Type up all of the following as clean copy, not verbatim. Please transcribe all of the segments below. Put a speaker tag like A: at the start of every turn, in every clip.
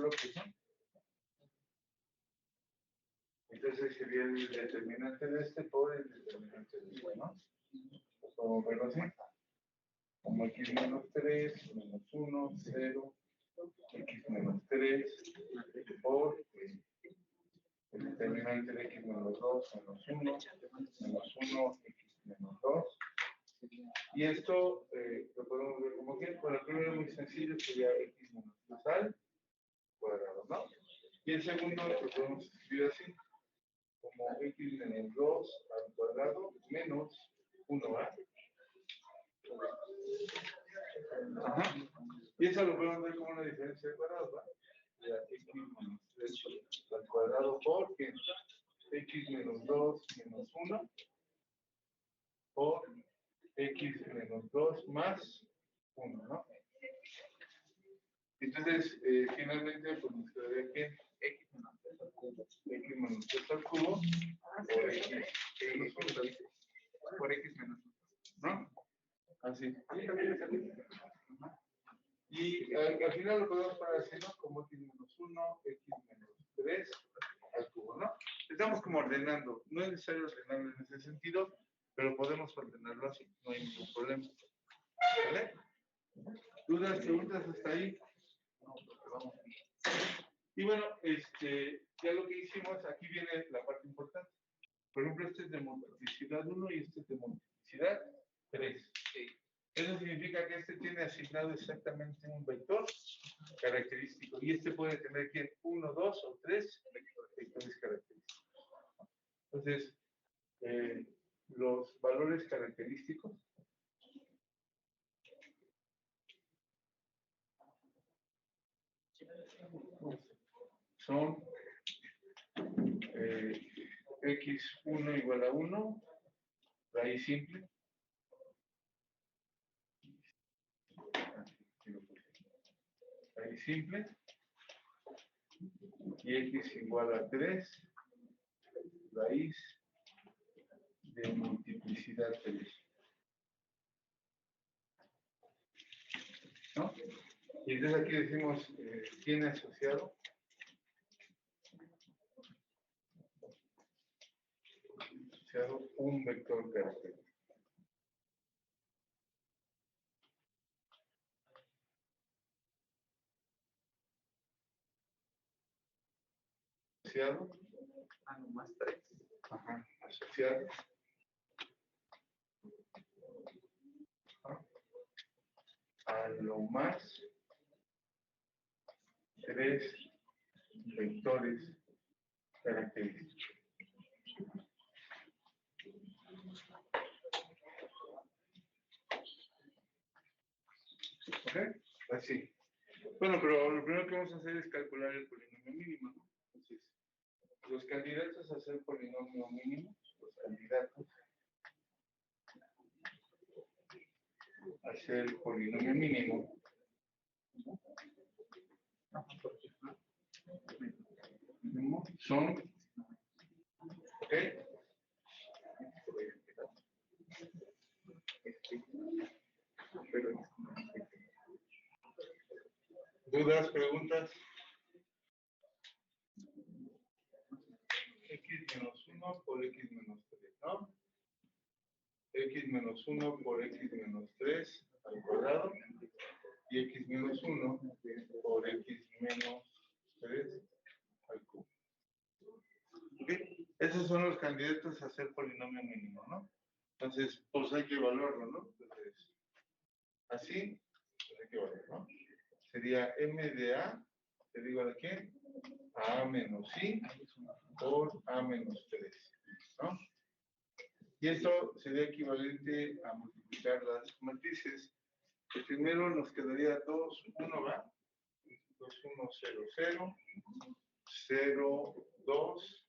A: bloques, ¿no? Entonces sería el determinante de este por el determinante de este, ¿no? Podemos verlo así. Como x menos 3, menos 1, 0, x menos 3, por el determinante de x menos 2, menos 1, menos 1, x menos 2. Y esto lo podemos ver como que, por el primero muy sencillo sería x menos 3 al cuadrado, ¿no? Y el segundo lo podemos escribir así, como x menos 2 al cuadrado menos 1a. Ajá. Y eso lo podemos ver como una diferencia de cuadrados, ¿va? Ya, x menos 3 al cuadrado por x menos 2 menos 1 por x menos 2 más 1, ¿no? Entonces, finalmente, pues nos quedaría que x menos 3 al cubo por x menos 1, ¿no? Así. Y al final lo podemos poner así, ¿no? Como x menos 1, x menos 3 al cubo, ¿no? Estamos como ordenando. No es necesario ordenarlo en ese sentido, pero podemos ordenarlo así. No hay ningún problema. ¿Vale? ¿Dudas, preguntas hasta ahí? No, porque vamos bien. Y bueno, ya lo que hicimos, aquí viene la parte importante. Por ejemplo, este es de multiplicidad 1 y este es de multiplicidad 3. Sí. Eso significa que este tiene asignado exactamente un vector característico. Y este puede tener que 1, 2 o 3 vectores característicos. Entonces, los valores característicos son x1 igual a 1, raíz simple. Raíz simple. Y x igual a 3, raíz de multiplicidad 3. ¿No? Y entonces aquí decimos, tiene asociado un vector característico. Asociado a lo más 3. Ajá, asociado a lo más 3 vectores característicos. ¿Ok? Así. Bueno, pero lo primero que vamos a hacer es calcular el polinomio mínimo, ¿no? Entonces, los candidatos a ser polinomio mínimo, los candidatos a ser polinomio mínimo, son, ¿ok? ¿Dudas, preguntas? X menos 1 por X menos 3, ¿no? X menos 1 por X menos 3 al cuadrado y X menos 1 por X menos 3 al cubo. ¿Ok? Esos son los candidatos a ser polinomio mínimo, ¿no? Entonces, pues hay que evaluarlo, ¿no? Entonces, así, pues hay que evaluarlo, ¿no? Sería M de A, ¿te digo de qué? A menos I por A menos 3, ¿no? Y esto sería equivalente a multiplicar las matrices. El primero nos quedaría 2, 1, ¿va? 2, 1, 0, 0, 0, 2,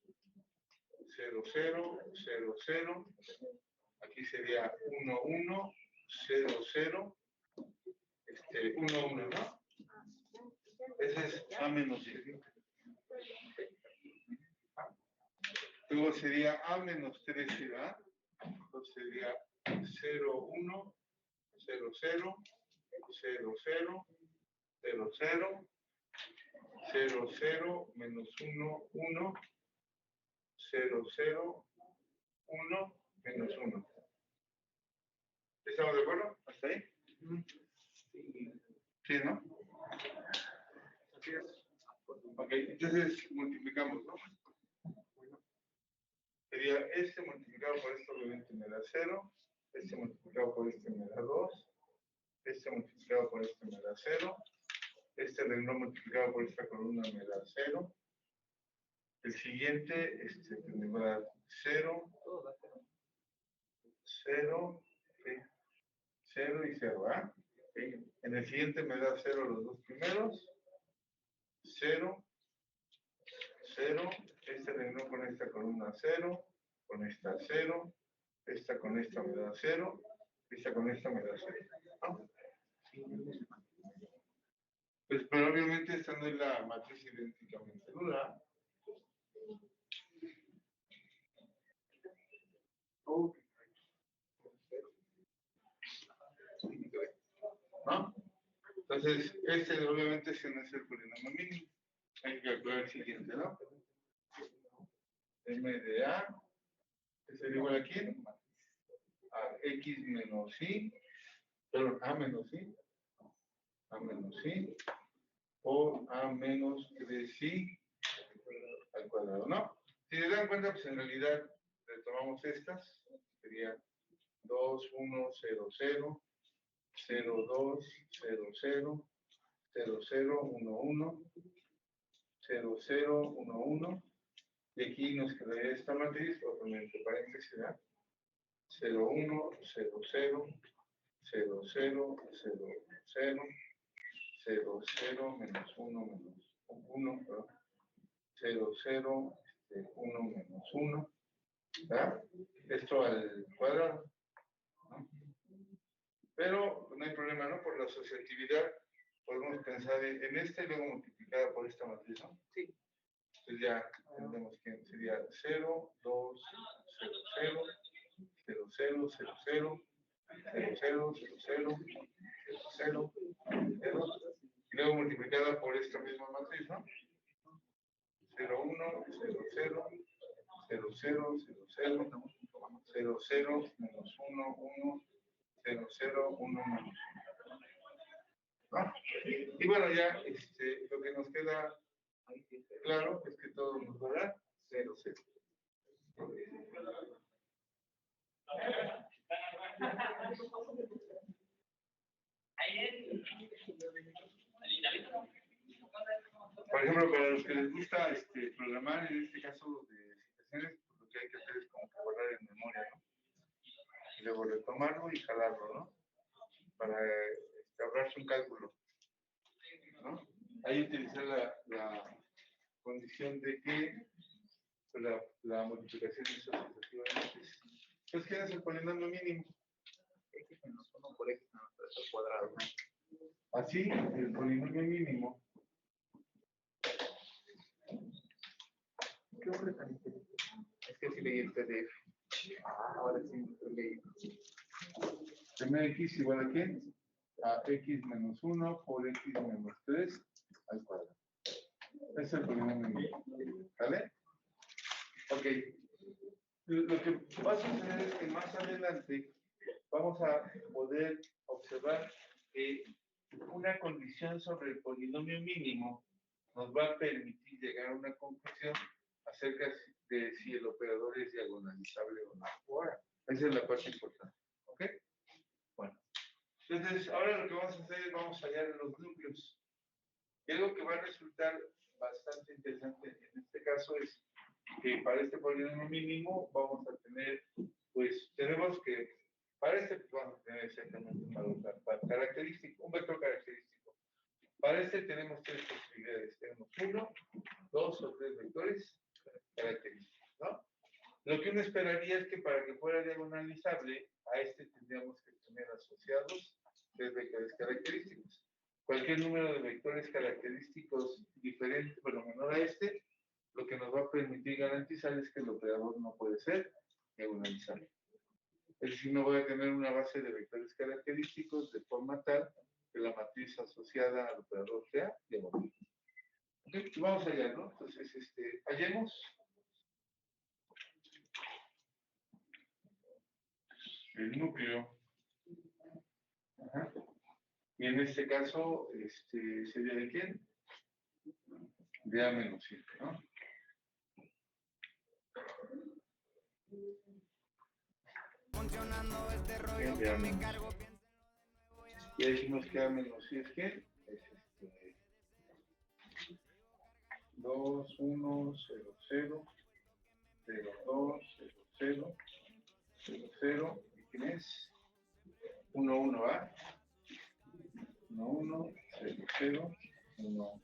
A: 0, 0, 0, 0. Aquí sería 1, 1, 0, 0, 1, 1, ¿no? Ese es A menos I. Luego sería A menos 3 ¿verdad? Entonces sería 0, 1, 0, 0, 0, 0, 0, 0, 0, 0, menos 1, 1, 0, 0, 1, menos 1. ¿Estamos de acuerdo? ¿Hasta ahí? Sí, ¿no? Así es. Ok, entonces multiplicamos, ¿no? Sería este multiplicado por esto, obviamente me da 0. Este multiplicado por este me da 2. Este multiplicado por este me da 0. Este renglón multiplicado por esta columna me da 0. El siguiente, me va a dar 0, 0, 0 y 0, ¿ah? En el siguiente me da 0 los dos primeros. 0, 0. Este renglón con esta columna 0. Con esta 0. Esta con esta me da 0. Esta con esta me da 0. ¿No? Pues, pero obviamente esta no es la matriz idénticamente nula. ¿No? Entonces, obviamente ese no es el polinomio mínimo. Hay que calcular el siguiente, ¿no? M de A es igual a quién? A X menos Y, perdón, A menos Y, A menos Y, o A menos 3Y al cuadrado, ¿no? Si se dan cuenta, pues en realidad retomamos estas, sería 2, 1, 0, 0, 0, 2, 0, 0, 0, 0, 1, 1, 0, 0, 1, 1, y aquí nos quedaría esta matriz, obviamente paréntesis, ¿verdad? 0, 1, 0, 0, 0, 0, 0, 0, 0, 0, menos 1, menos 1, perdón. 0, 0, 1, menos 1, ¿verdad? Esto al cuadrado, ¿no? Pero no hay problema, ¿no? Por la asociatividad podemos pensar en este y luego multiplicada por esta matriz, ¿no? Sí. Entonces ya entendemos que sería 0, 2, 0, 0, 0, 0, 0, 0, 0, 0, 0, 0, 0, 0, y luego multiplicada por esta misma matriz, ¿no? 0, 1, 0, 0, 0, 0, 0, 0, 0, 0, menos 1, 1, 0, 0, 1, menos 1. ¿No? Y bueno, ya lo que nos queda claro es que todo nos va a dar 0, 0. Por ejemplo, para los que les gusta programar, en este caso de situaciones, pues lo que hay que hacer es como que guardar en memoria, ¿no? Y luego retomarlo y jalarlo, ¿no? Para ahorrarse un cálculo, ¿no? Ahí utilizar la condición de que pues, la multiplicación es asociativamente. Pues ¿qué es el polinomio mínimo? X menos 1 por X menos 3 al cuadrado, ¿no? Así, el polinomio mínimo. ¿Qué hombre tan inteligente? Es que si leí el PDF. Ahora sí lo leí. Mx igual a ¿qué? A X menos 1 por X menos 3 al cuadrado. Ese es el polinomio mínimo. ¿Vale? Ok. Lo que va a suceder es que más adelante vamos a poder observar que una condición sobre el polinomio mínimo nos va a permitir llegar a una conclusión acerca de si el operador es diagonalizable o no. Ahora, esa es la parte importante. ¿Ok? Bueno. Entonces, ahora lo que vamos a hacer es vamos a hallar los núcleos. Y algo que va a resultar bastante interesante en este caso es que para este polinomio mínimo vamos a tener, pues, tenemos que, para este vamos a tener exactamente un valor característico, un vector característico. Para este tenemos tres posibilidades. Tenemos 1, 2 o 3 vectores característicos, ¿no? Lo que uno esperaría es que para que fuera diagonalizable, a este tendríamos que tener asociados 3 vectores característicos. Cualquier número de vectores característicos diferente, pero menor a este, lo que nos va a permitir garantizar es que el operador no puede ser diagonalizable. Es decir, no voy a tener una base de vectores característicos de forma tal que la matriz asociada al operador sea diagonal. Ok, vamos allá, ¿no? Entonces, hallemos el núcleo. Ajá. Y en este caso, ¿sería de quién? De A menos 7, ¿no?
B: Funcionando este rollo que me cargo.
A: Y decimos que A menos 7 es ¿qué? Es 2, 1, 0, 0, 0, 2, 0, 0, 0, 0. ¿Y quién es? 1, 1, ¿ah? 1, 1, 0, 0, 1.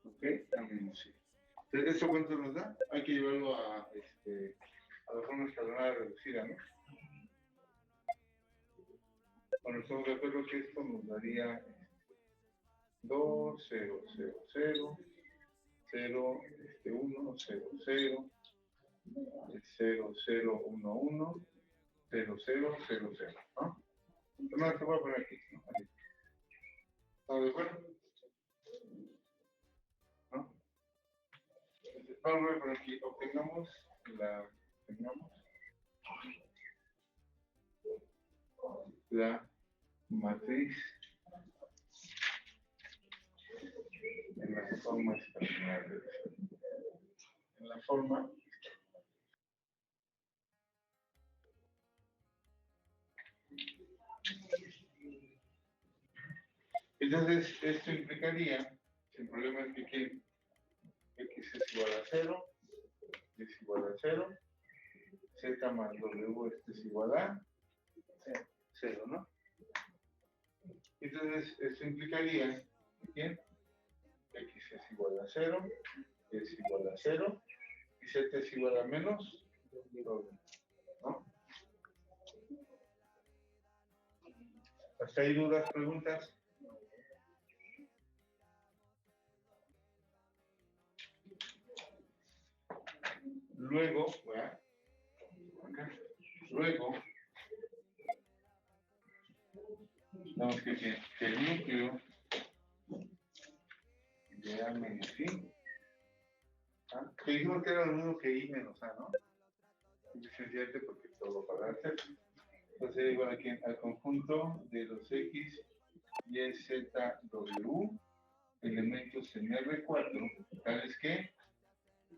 A: Ok, también sí. Entonces, ¿esto cuánto nos da? Hay que llevarlo a la forma escalonada reducida, ¿no? Bueno, estamos de acuerdo que esto nos daría 2, 0, 0, 0, 0, 1, 0, 0, 0, 0, 1, 1, 0, 0, 0, 0, ¿no? Además, se voy a poner aquí, ¿no? Aquí. ¿Estamos de acuerdo? ¿No? Vamos a poner aquí, obtengamos la matriz en la forma escalonada. En la forma. Entonces, esto implicaría, el problema es que x es igual a 0, es igual a 0, z más w es igual a 0, ¿no? Entonces, esto implicaría que x es igual a 0, es igual a 0, y z es igual a menos w, ¿no? ¿Hasta ahí dudas, preguntas? Luego, ¿verdad? Acá. Luego, vamos que el núcleo de A menos I, ¿ah? Que dijimos que era lo mismo que I menos A, ¿no? Licenciarte porque todo para hacer. Entonces, igual aquí al conjunto de los X, Y, Z, W, elementos en R4, tales que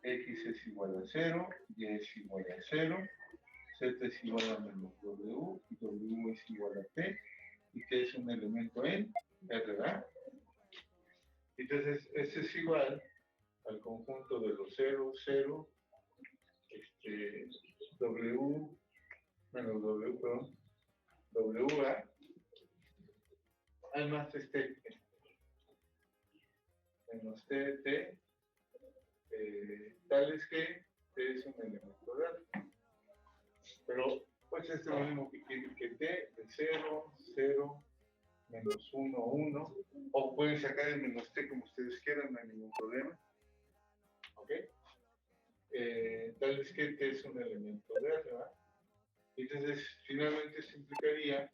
A: X es igual a 0, Y es igual a 0, Z es igual a menos W, y W es igual a T, y T es un elemento en R, ¿verdad? Entonces, este es igual al conjunto de los 0, 0, W, menos W, perdón, W, A, además menos T, T, tales que T es un elemento real. Pero pues es lo mismo que T de 0, 0, menos 1, 1, o pueden sacar el menos T como ustedes quieran, no hay ningún problema. ¿Ok? Tal vez que T es un elemento real, ¿verdad? Entonces, finalmente se implicaría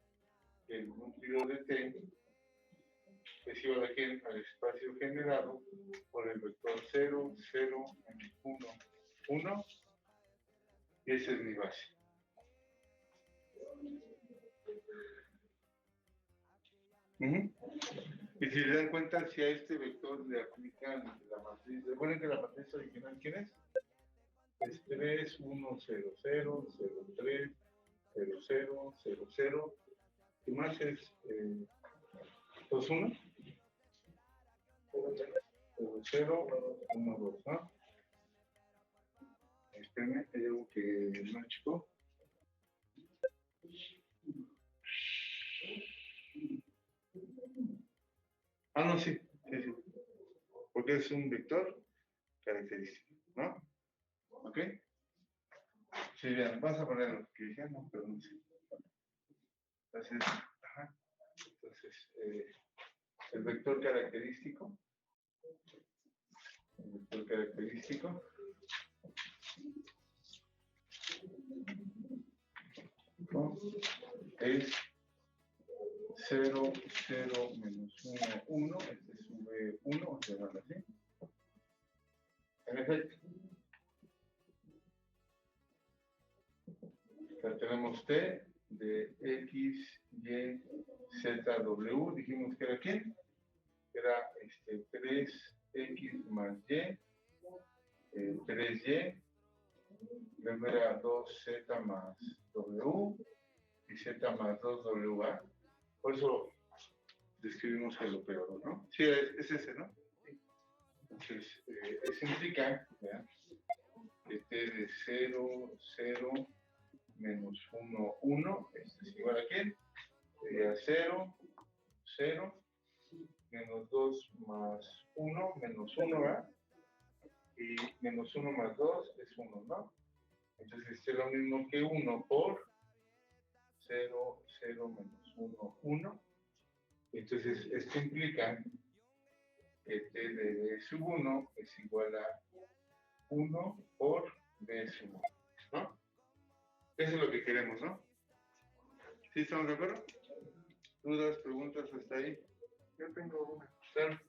A: que el núcleo de T es igual aquí al espacio generado por el vector 0, 0, menos 1, 1, y esa es mi base. Y si se dan cuenta, si a este vector le aplican la matriz, recuerden que la matriz original, ¿quién es? Es 3, 1, 0, 0, 0, 3, 0, 0, 0, 0. ¿Qué más es? 2, 1, 0, 0, 1, 2, ¿no? Espérenme, hay algo que no chico. Ah, no, sí, sí, sí. Porque es un vector característico, ¿no? ¿Ok? Sí, bien, vas a poner lo que dijimos, pero no sé. Entonces, ajá. Entonces, el vector característico es 0, 0, menos 1, 1. Este sube 1, o sea, así. En efecto. Ya tenemos T de X, Y, Z, W. Dijimos que era ¿quién? Era 3X más Y, 3Y. Luego era 2Z más W y Z más 2WA. Por eso describimos el operador, ¿no? Sí, es ese, ¿no? Entonces, eso implica, ¿verdad? Que T de 0, 0, menos 1, 1, esto es igual a ¿quién? Sería 0, 0, menos 2 más 1, menos 1, ¿verdad? Y menos 1 más 2 es 1, ¿no? Entonces, es lo mismo que 1 por 0, 0, menos 1, 1. Entonces, esto implica que T de B sub 1 es igual a 1 por B sub 1, ¿no? Eso es lo que queremos, ¿no? ¿Sí estamos de acuerdo? ¿Dudas, preguntas hasta ahí?
B: Yo tengo una.
A: Claro.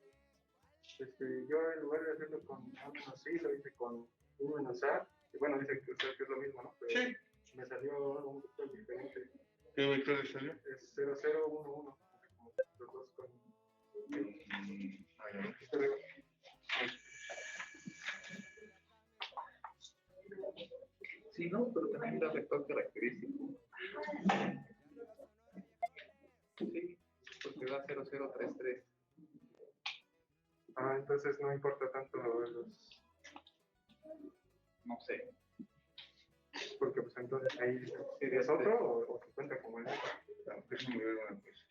B: Yo en lugar de hacerlo con A menos I, lo hice con U menos A. Y bueno, dice que es lo mismo, ¿no? Pero
A: Sí.
B: me salió un vector diferente.
A: ¿Qué vector le salió?
B: Es 0, 0, 1, 1. Como los dos con...
C: Sí, no, pero también da vector característico. Sí, porque da 0033.
B: Ah, entonces no importa tanto los...
C: No sé.
B: Porque pues entonces ahí es otro o se cuenta como el otro.
A: Déjame ver una cosa.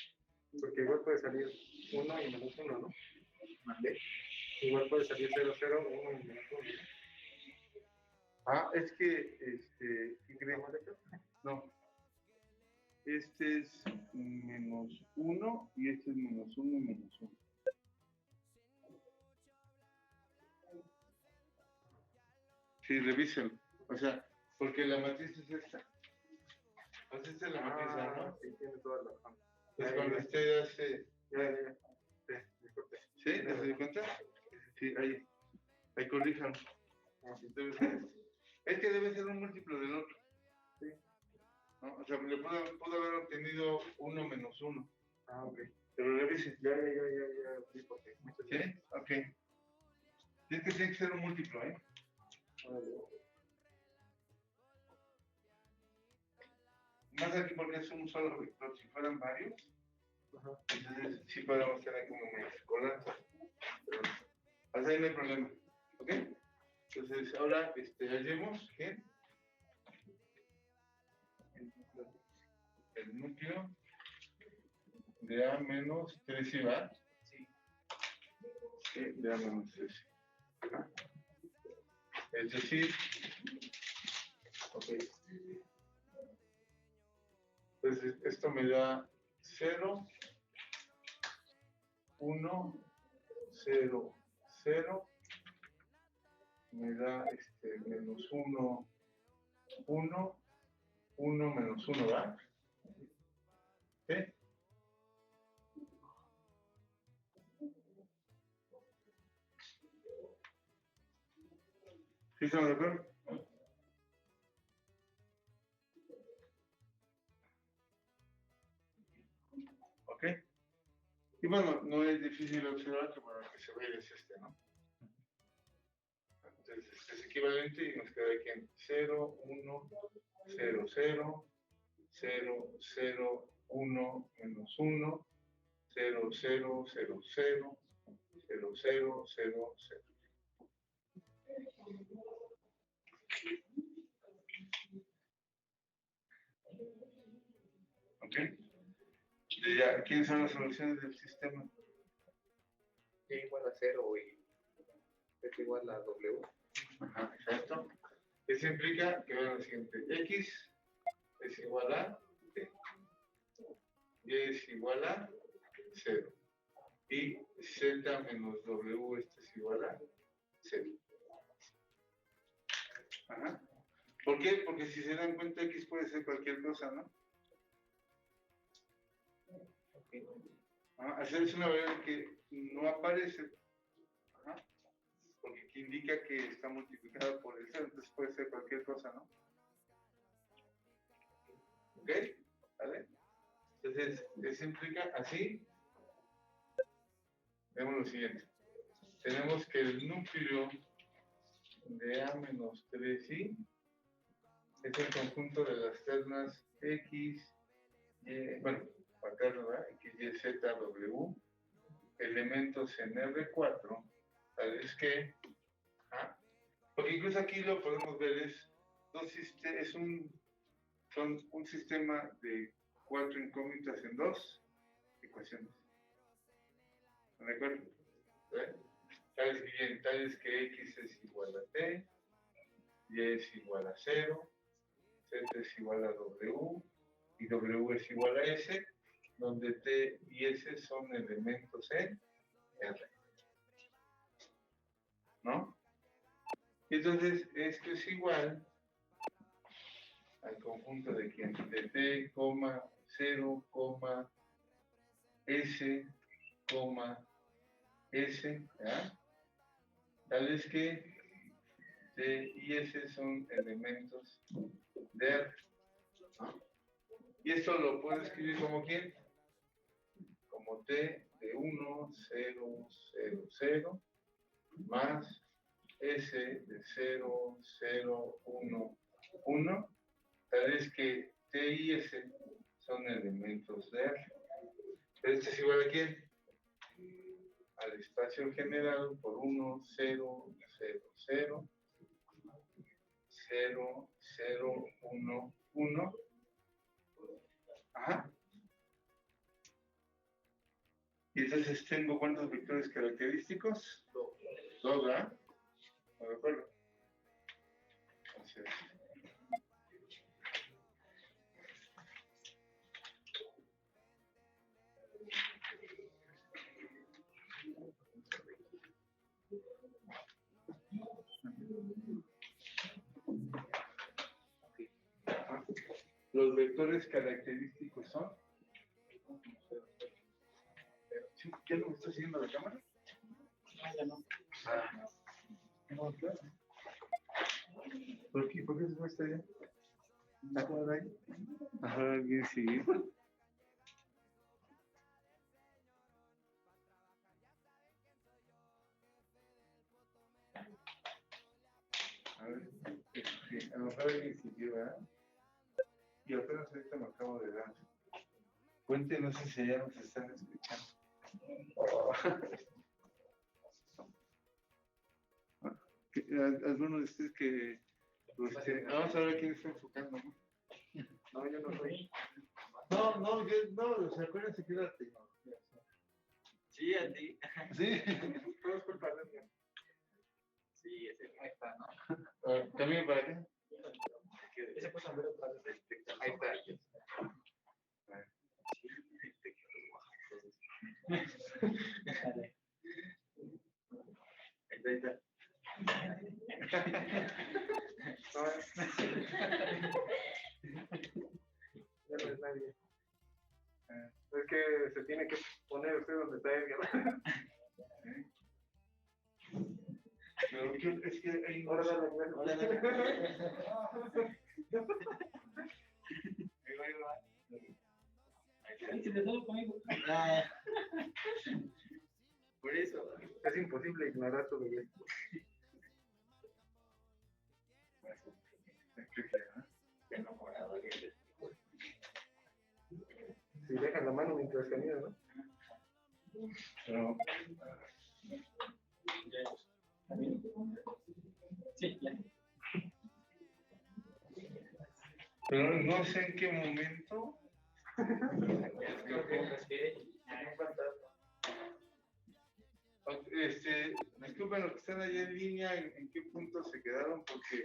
B: Porque igual puede salir 1 y menos 1, ¿no?
C: ¿Mandé?
B: Igual puede salir 0, 0, 1 y menos 1.
A: Ah, es que, ¿qué creemos de acá? No. Este es menos 1 y este es menos 1 y menos 1. Sí, revísenlo. O sea, porque la matriz es esta. Pues esta es la matriz, ¿no?
B: Sí, tiene toda la razón.
A: Pues cuando usted hace...
B: Ya. Sí, disculpe.
A: ¿Sí? ¿Te das cuenta? Sí, ahí corrijan. Es que debe ser un múltiplo del otro.
B: Sí.
A: ¿No? O sea, le pudo haber obtenido 1 menos 1.
B: Ah, ok.
A: Pero revise.
B: Ya. Sí, porque
A: ¿Sí? Ok. Es que tiene que ser un múltiplo, ¿eh? Más aquí porque es un solo vector. Si fueran varios, entonces sí podemos tener como mezcolanza. Pero hasta ahí no hay problema. ¿Ok? Entonces ahora hallemos que el núcleo de A menos 3 y va. Sí, de A menos 3. Es decir, ok. Entonces esto me da 0, 1, 0, 0. Me da menos 1, 1, 1 menos 1, ¿va? ¿Sí? ¿Sí estamos de acuerdo? ¿Ok? Y bueno, no es difícil observar que para que se vea es ¿no? Entonces es equivalente y nos queda aquí en 0, 1, 0, 0, 0, 0, 1, menos 1, 0, 0, 0, 0, 0, 0, 0, 0. ¿Ok? Ya, ¿quiénes son las soluciones del sistema?
C: Y igual a 0 y es igual a W.
A: Ajá, exacto. Eso implica que va lo siguiente. X es igual a T. Y es igual a 0. Y Z menos W, esto es igual a 0. Ajá. ¿Por qué? Porque si se dan cuenta, X puede ser cualquier cosa, ¿no? Hacer es una variable que no aparece. Ajá. Porque aquí indica que está multiplicada por el 0, entonces puede ser cualquier cosa, ¿no? ¿Ok? ¿Vale? Entonces, eso implica así. Vemos lo siguiente. Tenemos que el núcleo de A menos 3i es el conjunto de las ternas x, y, bueno, paterno, ¿verdad? X, y, z, w, elementos en R4, tales que, porque incluso aquí lo podemos ver, son un sistema de 4 incógnitas en 2 ecuaciones. ¿De acuerdo? Tales que x es igual a t, y es igual a 0, z es igual a w, y w es igual a s, donde t y s son elementos en R. ¿No? Y entonces esto es igual al conjunto de quién? De t, 0, s, s, ¿verdad? Tal es que t y s son elementos de R. ¿No? Y esto lo puedo escribir como quién? Como t de 1, 0, 0, 0, más s de 0, 0, 1, 1, tal es que t y s son elementos de R. Pero este es igual a quién? Al espacio generado por 1, 0, 0, 0, 0, 0, 1, 1. Ajá. Y entonces tengo ¿cuántos vectores característicos? 2, ¿verdad? ¿De acuerdo? Entonces, los vectores característicos son. ¿Sí? ¿Qué es lo que está siguiendo la cámara?
D: Ya no.
A: No, claro. ¿Por qué se muestra allá? ¿Está ahí? Ajá, alguien sigue. A ver, sí, a lo mejor alguien siguió, ¿verdad? Y apenas ahorita me acabo de dar. Cuéntenos si ya nos están escuchando. Algunos de ustedes que... vamos a ver quién está enfocando, ¿no?
B: No, yo no soy.
A: No, acuérdense que era la tecnología.
D: Sí, a ti.
A: Sí.
B: Todo es culpa de mí.
D: Sí, ese ahí está, ¿no?
A: ¿También para qué?
D: Ese puso a ver otra vez.
C: Ahí está.
D: Ahí está.
B: Ya no es nadie. Es que se tiene que poner usted donde está Edgar.
A: Pero es que hay
B: Ahora dale,
D: Por eso.
B: es imposible ignorar todo esto.
D: Enamorado.
B: Si dejan la mano mientras caminan, ¿no?
A: Pero,
D: Sí, ya.
A: pero no sé en qué momento. Disculpen los que están allá en línea, en qué punto se quedaron, porque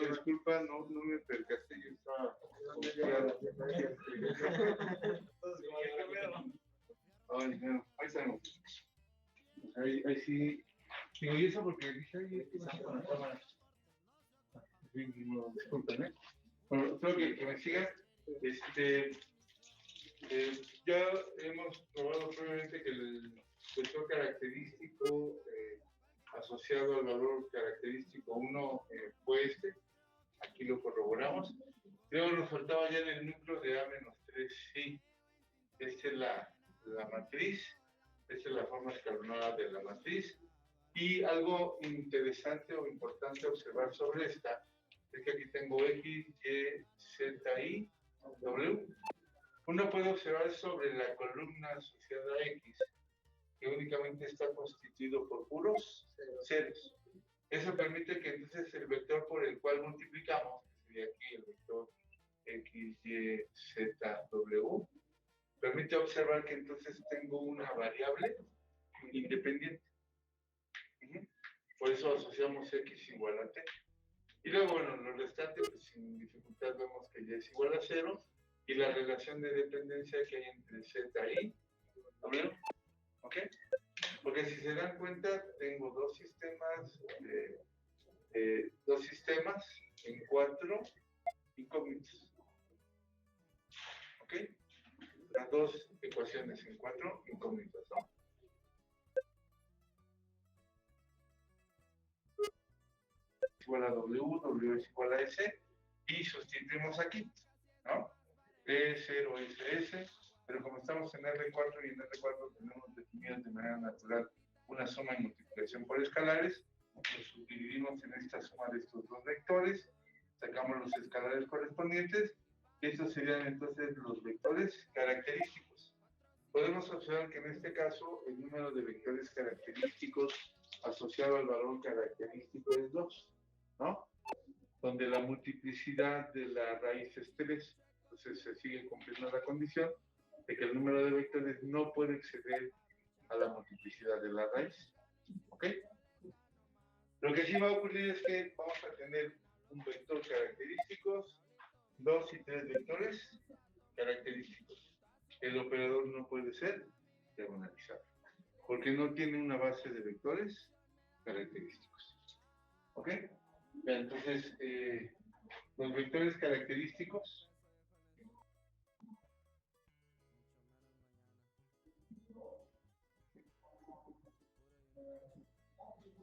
A: disculpa, no me percaté, yo estaba confiado. Ay, no, ahí estamos. Ahí sí. Digo, y eso porque dije, ay, es que está con la cámara. Disculpen, ¿eh? Bueno, creo que me sigan. Ya hemos probado previamente que el vector característico asociado al valor característico 1 fue este. Aquí lo corroboramos. Luego nos faltaba ya en el núcleo de A-3, sí. Esta es la matriz. Esta es la forma escalonada de la matriz. Y algo interesante o importante observar sobre esta es que aquí tengo X, Y, Z, I, W. Uno puede observar sobre la columna asociada a X que únicamente está constituido por puros ceros. Eso permite que entonces el vector por el cual multiplicamos, que sería aquí el vector X, Y, Z, W, permite observar que entonces tengo una variable independiente. Por eso asociamos X igual a T. Y luego, bueno, lo restante, pues sin dificultad vemos que ya es igual a 0. Y la relación de dependencia que hay entre Z y W. ¿Ok? Porque si se dan cuenta, tengo dos sistemas en 4 incógnitos. ¿Ok? Las dos ecuaciones en 4 incógnitas, ¿no? Igual a W, W es igual a S, y sustituimos aquí, ¿no? E0, SS, pero como estamos en R4 y en R4 tenemos definidas de manera natural una suma y multiplicación por escalares, los subdividimos en esta suma de estos dos vectores, sacamos los escalares correspondientes, y estos serían entonces los vectores característicos. Podemos observar que en este caso el número de vectores característicos asociado al valor característico es 2, ¿no? Donde la multiplicidad de la raíz es 3. Entonces se sigue cumpliendo la condición de que el número de vectores no puede exceder a la multiplicidad de la raíz. ¿Ok? Lo que sí va a ocurrir es que vamos a tener un vector característicos, 2 y 3 vectores característicos. El operador no puede ser diagonalizado, porque no tiene una base de vectores característicos. ¿Ok? Entonces, los vectores característicos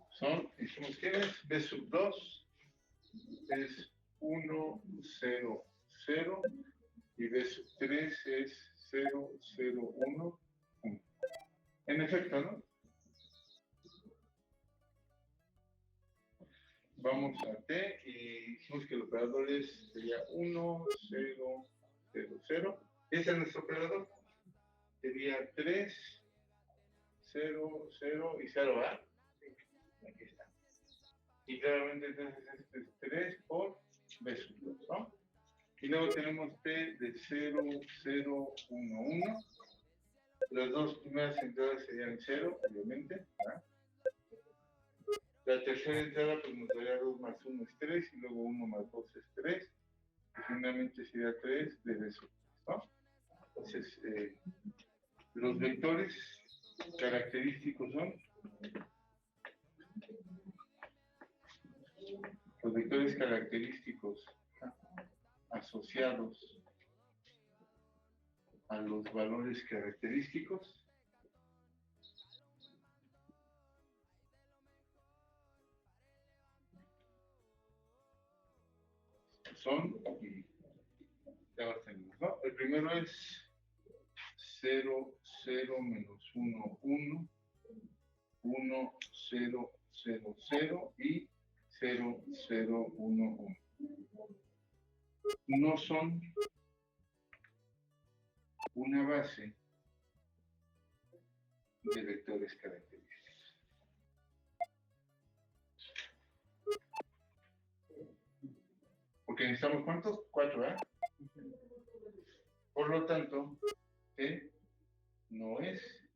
A: son, dijimos que es B sub 2, es 1, 0, 0, y B sub 3 es 0, 0, 1, 1. En efecto, ¿no? Vamos a T y dijimos que el operador sería 1, 0, 0, 0. Ese es nuestro operador. Sería 3, 0, 0 y 0, ¿verdad? Aquí está. Y claramente entonces este es 3 por B sub 2, ¿no? Y luego tenemos T de 0, 0, 1, 1. Las dos primeras entradas serían 0, obviamente, ¿verdad? La tercera entrada pues nos daría 2 más 1 es 3, y luego 1 más 2 es 3, y finalmente sería 3 de B sub 2, ¿no? Entonces, los vectores característicos son los vectores característicos asociados a los valores característicos son, ya los tenemos, ¿no? El primero es 0, 0, menos 1, 1, 1, 0, 0, 0 y 0, 0, 1, 1. No son una base de vectores característicos. Porque necesitamos ¿cuántos? 4, ¿eh? Por lo tanto, T no es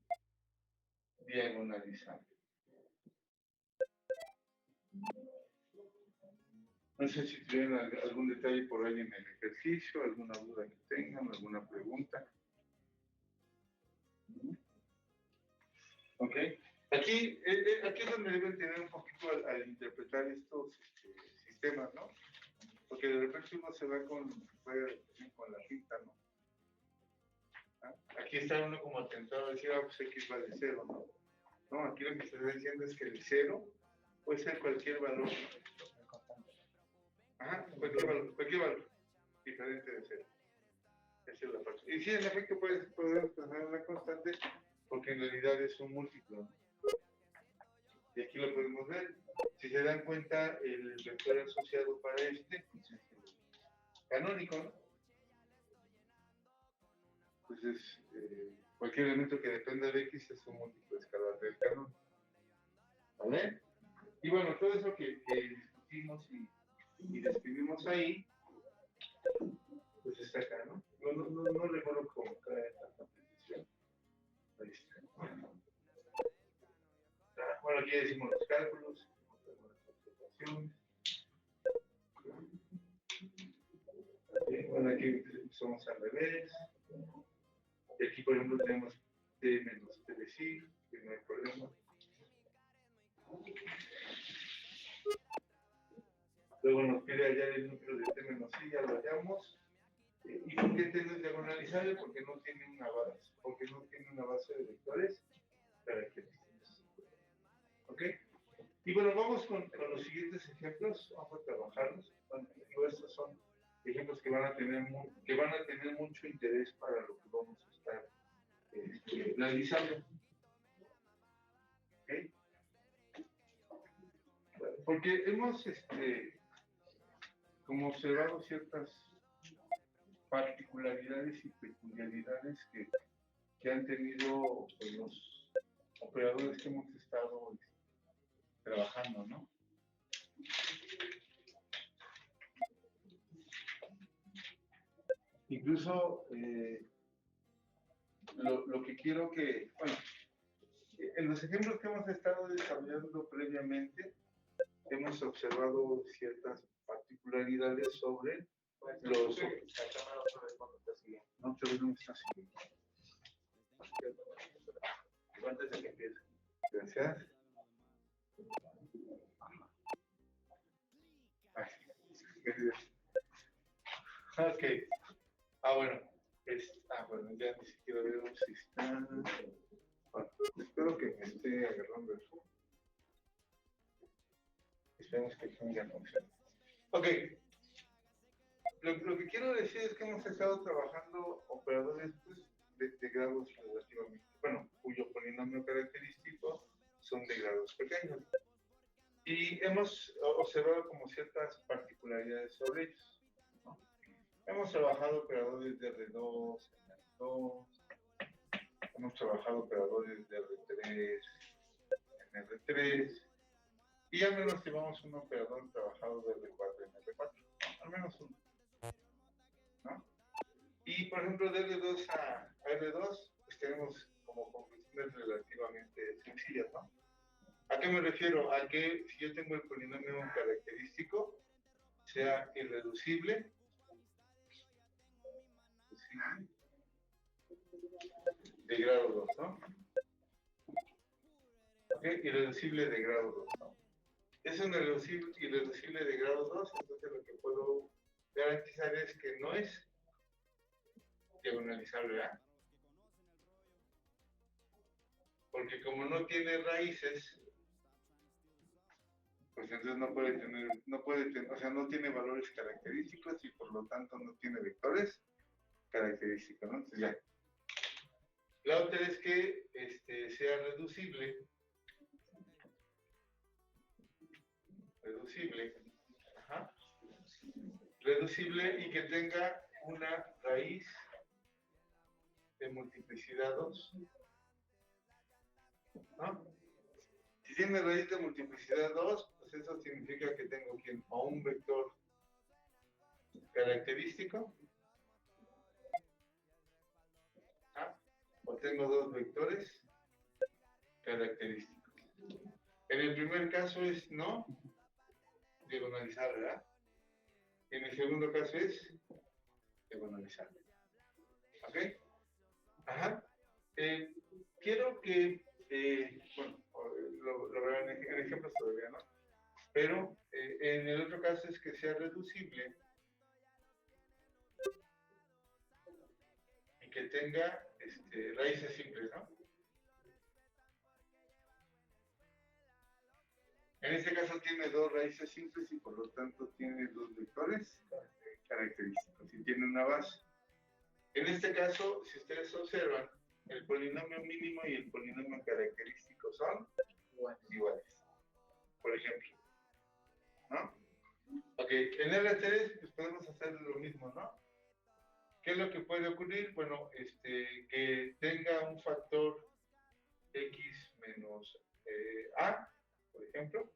A: diagonalizable. No sé si tienen algún detalle por ahí en el ejercicio, alguna duda que tengan, alguna pregunta. Ok. Aquí es donde deben tener un poquito al interpretar estos sistemas, ¿no? Porque de repente uno se va con la pinta, ¿no? Aquí está uno como tentado a decir, pues X vale 0, ¿no? No, aquí lo que se está diciendo es que el 0 puede ser cualquier valor. Ajá, cualquier valor diferente de 0. Esa es la parte. Y sí, en efecto, podemos pensar en una constante porque en realidad es un múltiplo, ¿no? Y aquí lo podemos ver. Si se dan cuenta, el vector asociado para este pues es el canónico, ¿no? Entonces, cualquier elemento que dependa de X es un múltiplo escalar del canónico. ¿Vale? Y bueno, todo eso que discutimos y describimos ahí, pues está acá, ¿no? No recuerdo cómo cae tanta precisión. Ahí está. Bueno, aquí decimos los cálculos, las observaciones. Bueno, aquí somos al revés. Y aquí, por ejemplo, tenemos t menos t de sí, que no hay problema. Luego nos pide hallar el núcleo de t menos sí, ya lo hallamos. ¿Y por qué t no es diagonalizable? Porque no tiene una base de vectores característicos. ¿Ok? Y bueno, vamos con los siguientes ejemplos, vamos a trabajarlos. Bueno, estos son ejemplos que van a tener mucho interés para lo que vamos a estar realizando. ¿Okay? Porque hemos como observado ciertas particularidades y peculiaridades que han tenido pues, los operadores que hemos estado trabajando, ¿no? Incluso lo que quiero que, bueno, en los ejemplos que hemos estado desarrollando previamente, hemos observado ciertas particularidades sobre los... No, pero no está siguiendo. Antes de que empiece. Gracias. Ok. Bueno. Bueno, ya ni siquiera veo si está... Bueno, espero que me esté agarrando el foco. Esperemos que tenga función. Ok. Lo que quiero decir es que hemos estado trabajando operadores pues, de grados relativamente, bueno, cuyo polinomio característico son de grados pequeños. Y hemos observado como ciertas particularidades sobre ellos, ¿no? Hemos trabajado operadores de R2, R2, hemos trabajado operadores de R3, en R3, y al menos llevamos un operador trabajado de R4 en R4, al menos uno, ¿no? Y por ejemplo, de R2 a R2, pues tenemos como conclusiones relativamente sencillas, ¿no? ¿A qué me refiero? A que si yo tengo el polinomio característico, sea irreducible, de grado 2, ¿no? ¿Ok? Irreducible de grado 2, ¿no? Es un irreducible de grado 2, entonces lo que puedo garantizar es que no es diagonalizable, ¿verdad? Porque como no tiene raíces, pues entonces no tiene valores característicos y por lo tanto no tiene vectores característicos, ¿no? Entonces ya. La otra es que sea reducible, ajá, reducible y que tenga una raíz de multiplicidad 2, ¿no? Si tiene raíz de multiplicidad 2, pues eso significa que tengo o un vector característico, ¿ah? O tengo dos vectores característicos. En el primer caso es no diagonalizable, ¿verdad? En el segundo caso es diagonalizable. ¿Ok? Ajá. Quiero que, bueno, lo vean en ejemplos todavía, ¿no? Pero en el otro caso es que sea reducible y que tenga raíces simples, ¿no? En este caso tiene dos raíces simples y por lo tanto tiene dos vectores característicos y tiene una base. En este caso, si ustedes observan, el polinomio mínimo y el polinomio característico son iguales. Por ejemplo, ¿no? Ok, en R3 pues podemos hacer lo mismo, ¿no? ¿Qué es lo que puede ocurrir? Bueno, que tenga un factor x menos a, por ejemplo,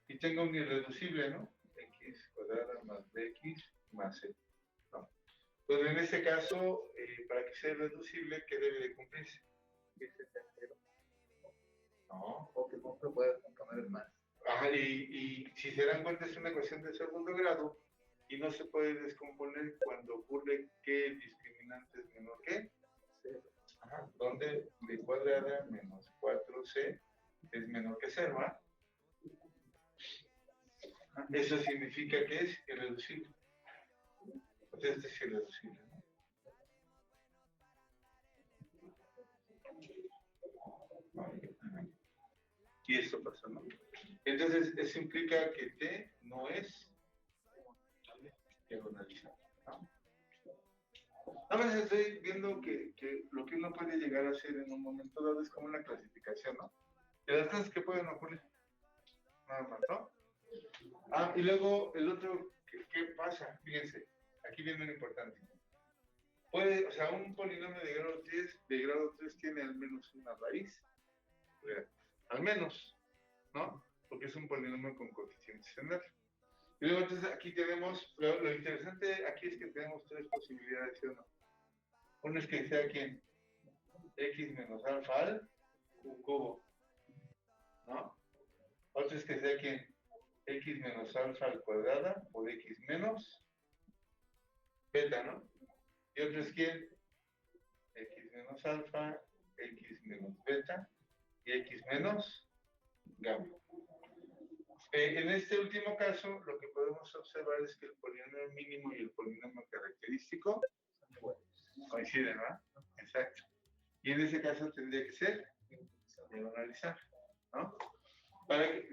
A: y tenga un irreducible, ¿no? X cuadrada más bx más c, ¿no? Entonces, en este caso, para que sea irreducible, ¿qué debe de cumplirse? No.
C: O que no lo puedas cambiar más.
A: Ajá, y si se dan cuenta, es una ecuación de segundo grado y no se puede descomponer cuando ocurre que el discriminante es menor que Ajá, donde b cuadrada menos 4c es menor que 0, ¿ah? Eso significa que es irreducible. Entonces, este es irreducible, ¿no? Y esto pasa, ¿no? Entonces, eso implica que T no es diagonalizable, ¿no? Nada más estoy viendo que lo que uno puede llegar a hacer en un momento dado es como una clasificación, ¿no? De las cosas que pueden ocurrir. Nada más, ¿no? Ah, y luego el otro, ¿qué pasa? Fíjense, aquí viene lo importante. Puede, o sea, un polinomio de grado 3 tiene al menos una raíz real. Al menos, ¿no? Porque es un polinomio con coeficientes en R. Y luego entonces aquí tenemos, lo interesante aquí es que tenemos tres posibilidades, ¿sí o no? Uno es que sea ¿quién? X menos alfa al cubo, ¿no? Otro es que sea ¿quién? X menos alfa al cuadrada por X menos beta, ¿no? Y otro es ¿quién? X menos alfa, X menos beta y X menos gamma. En este último caso, lo que podemos observar es que el polinomio mínimo y el polinomio característico coinciden, ¿verdad? Exacto. Y en ese caso tendría que ser diagonalizar, ¿no?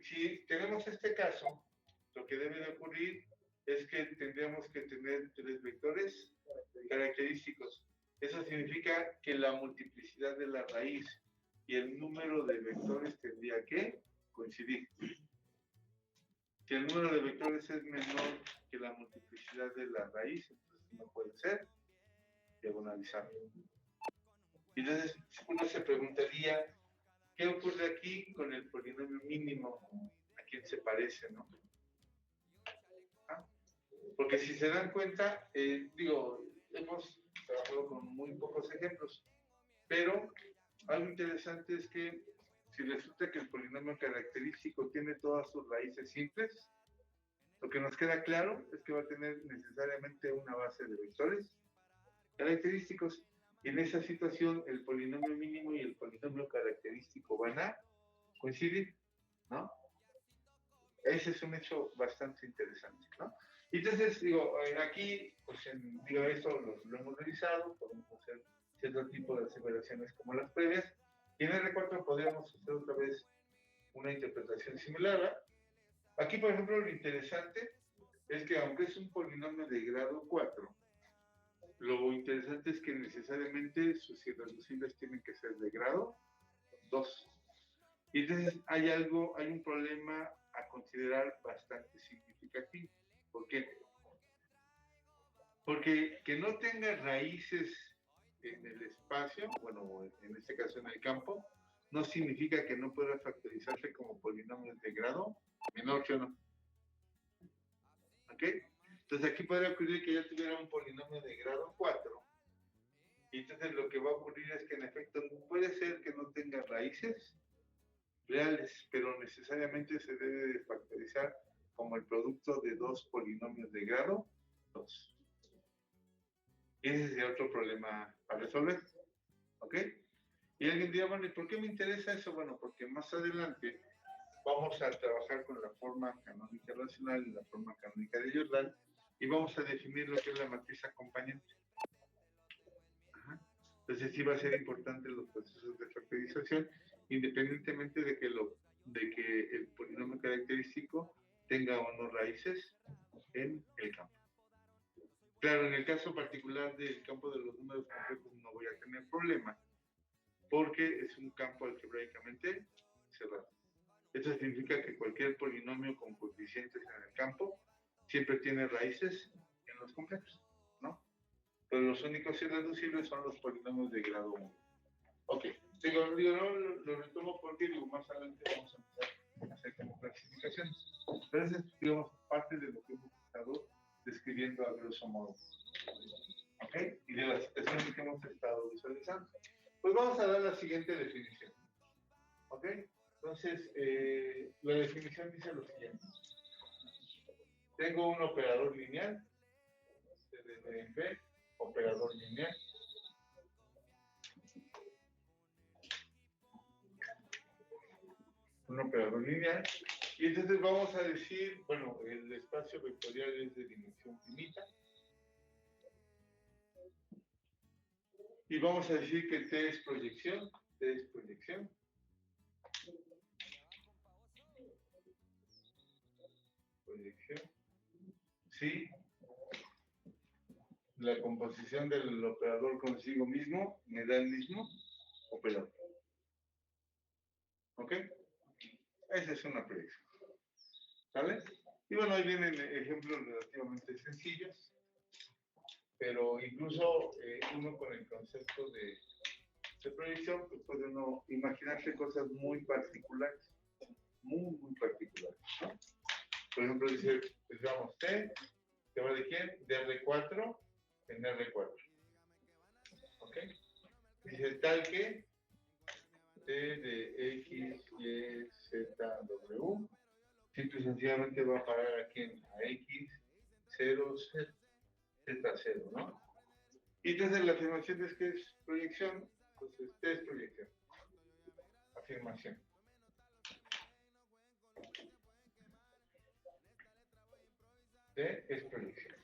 A: Si tenemos este caso, lo que debe de ocurrir es que tendríamos que tener tres vectores característicos. Eso significa que la multiplicidad de la raíz y el número de vectores tendría que coincidir. Si el número de vectores es menor que la multiplicidad de la raíz, entonces no puede ser diagonalizable. Y entonces uno se preguntaría, ¿qué ocurre aquí con el polinomio mínimo? ¿A quién se parece, no? ¿Ah? Porque si se dan cuenta, hemos trabajado con muy pocos ejemplos, pero algo interesante es que si resulta que el polinomio característico tiene todas sus raíces simples, lo que nos queda claro es que va a tener necesariamente una base de vectores característicos. Y en esa situación, el polinomio mínimo y el polinomio característico van a coincidir, ¿no? Ese es un hecho bastante interesante, ¿no? Entonces, aquí, pues, esto lo hemos revisado, podemos hacer cierto tipo de aseveraciones como las previas, y en R4 podríamos hacer otra vez una interpretación similar, ¿verdad? Aquí, por ejemplo, lo interesante es que aunque es un polinomio de grado 4, lo interesante es que necesariamente sus irreducibles tienen que ser de grado 2. Y entonces hay un problema a considerar bastante significativo. ¿Por qué? Porque que no tenga raíces en el espacio, bueno, en este caso en el campo, no significa que no pueda factorizarse como polinomios de grado menor, ¿sí o no? ¿Ok? Entonces aquí podría ocurrir que ya tuviera un polinomio de grado 4. Y entonces lo que va a ocurrir es que en efecto puede ser que no tenga raíces reales, pero necesariamente se debe de factorizar como el producto de dos polinomios de grado 2. Y ese sería otro problema a resolver. ¿Ok? Y alguien dirá, bueno, ¿y por qué me interesa eso? Bueno, porque más adelante vamos a trabajar con la forma canónica racional y la forma canónica de Jordan y vamos a definir lo que es la matriz acompañante. Ajá. Entonces Entonces sí va a ser importante los procesos de factorización, independientemente de que el polinomio característico tenga o no raíces en el campo. Claro, en el caso particular del campo de los números complejos no voy a tener problema, porque es un campo algebraicamente cerrado. Esto significa que cualquier polinomio con coeficientes en el campo siempre tiene raíces en los complejos, ¿no? Pero los únicos irreducibles son los polinomios de grado 1. Ok, no, lo retomo porque más adelante vamos a empezar a hacer como clasificaciones. Pero eso es, digamos, parte de lo que hemos estado describiendo a grosso modo. Ok, y de las situaciones que hemos estado visualizando. Pues vamos a dar la siguiente definición. Ok, entonces la definición dice lo siguiente. Tengo un operador lineal, B, operador lineal. Un operador lineal. Y entonces vamos a decir, bueno, el espacio vectorial es de dimensión finita. Y vamos a decir que T es proyección. T es proyección. Proyección. Sí. La composición del operador consigo mismo me da el mismo operador. ¿Ok? Esa es una proyección. ¿Sale? Y bueno, ahí vienen ejemplos relativamente sencillos, pero incluso uno con el concepto de proyección, pues puede uno imaginarse cosas muy particulares, muy particulares, ¿no? Por ejemplo, dice, pues vamos, T va de quién? De R4 en R4. ¿Ok? Dice tal que T de X, Y, Z, W, simple y sencillamente va a parar aquí a X, 0, Z, Z0, ¿no? Y entonces la afirmación es que es proyección, entonces T es proyección. Afirmación. T es proyección.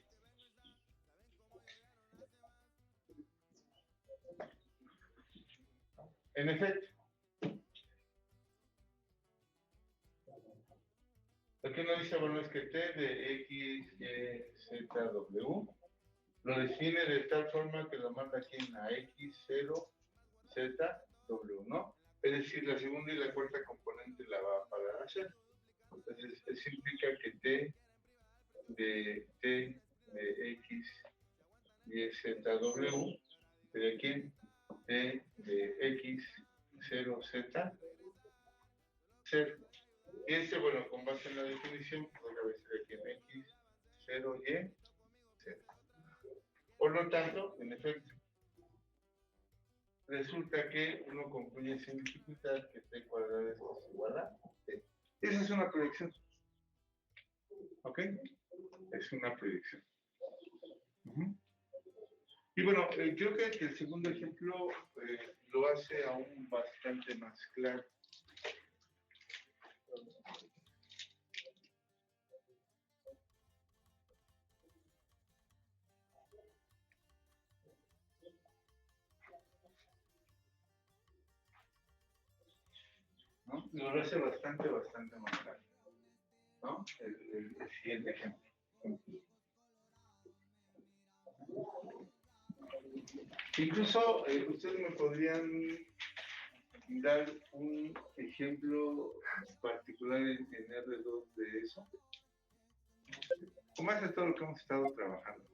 A: En efecto, lo que uno dice, bueno, es que T de X, Y, Z, W lo define de tal forma que lo manda aquí en a X, 0, Z, W, ¿no? Es decir, la segunda y la cuarta componente la va a parar a hacer. Entonces, eso implica que T de X, Y, Z, W, de aquí, T de X, 0, Z, 0. Y este, bueno, con base en la definición, pues otra vez aquí en X, 0, Y, 0. Por lo tanto, en efecto, resulta que uno concluye sin dificultad que T cuadrado es igual a T. Esa es una proyección. ¿Ok? Es una proyección. Y bueno, creo que el segundo ejemplo lo hace aún bastante más claro. ¿No? Lo hace bastante más claro. ¿No? El siguiente ejemplo. Incluso ustedes me podrían dar un ejemplo particular en R2 de eso. ¿Cómo es todo lo que hemos estado trabajando?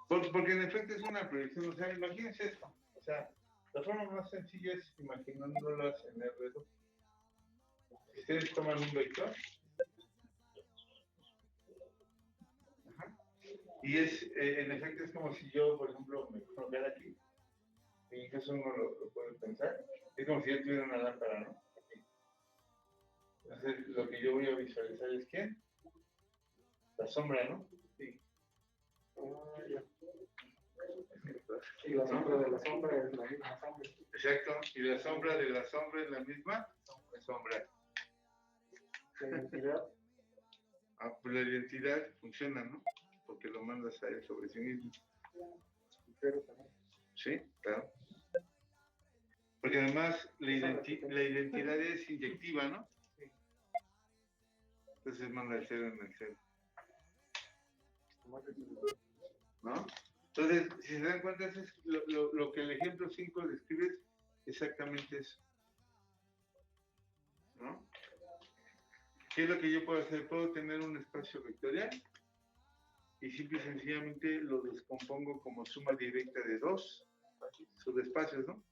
A: Porque en efecto es una proyección, o sea, imagínense esto, o sea, la forma más sencilla es imaginándolas en R2. Si ustedes toman un vector, y en efecto es como si yo, por ejemplo, me colocara aquí, y eso uno lo puede pensar, es como si yo tuviera una lámpara, ¿no? Aquí. Entonces, lo que yo voy a visualizar es ¿quién? La sombra, ¿no? Sí.
B: Y la sombra de la sombra es la misma sombra.
A: Exacto, y la sombra de la sombra es la misma sombra.
B: La identidad.
A: Pues la identidad funciona, ¿no? Porque lo mandas a él sobre sí mismo.
B: Cero también.
A: Sí, claro. Porque además la identidad es inyectiva, ¿no?
B: Sí.
A: Entonces manda el 0 en el 0,
B: Tomás de
A: ¿no? Entonces, si se dan cuenta, eso es lo que el ejemplo 5 describe es exactamente eso, ¿no? ¿Qué es lo que yo puedo hacer? Puedo tener un espacio vectorial y simple y sencillamente lo descompongo como suma directa de dos subespacios, ¿no?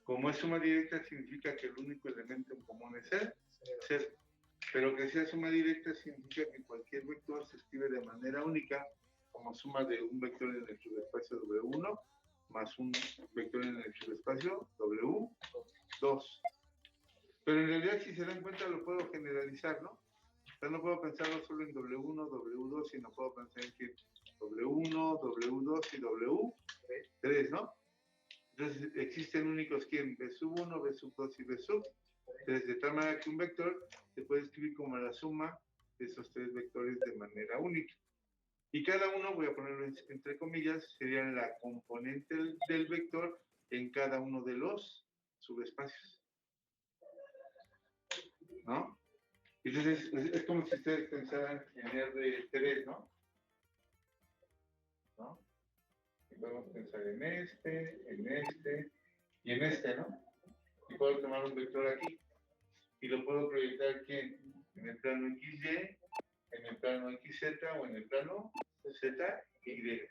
A: Como es suma directa significa que el único elemento en común es el 0. Pero que sea suma directa significa que cualquier vector se escribe de manera única como suma de un vector en el subespacio W1 más un vector en el subespacio W2. Pero en realidad, si se dan cuenta, lo puedo generalizar, ¿no? O sea, no puedo pensarlo solo en W1, W2, sino puedo pensar en que W1, W2 y W3, ¿no? Entonces, existen únicos ¿quién? B sub 1, B sub 2 y B sub 3, de tal manera que un vector se puede escribir como la suma de esos tres vectores de manera única. Y cada uno, voy a ponerlo entre comillas, sería la componente del vector en cada uno de los subespacios, ¿no? Entonces, es como si ustedes pensaran en R3, ¿no? Y podemos pensar en este y en este, ¿no? Y puedo tomar un vector aquí y lo puedo proyectar aquí en el plano XY, en el plano XZ o en el plano ZY.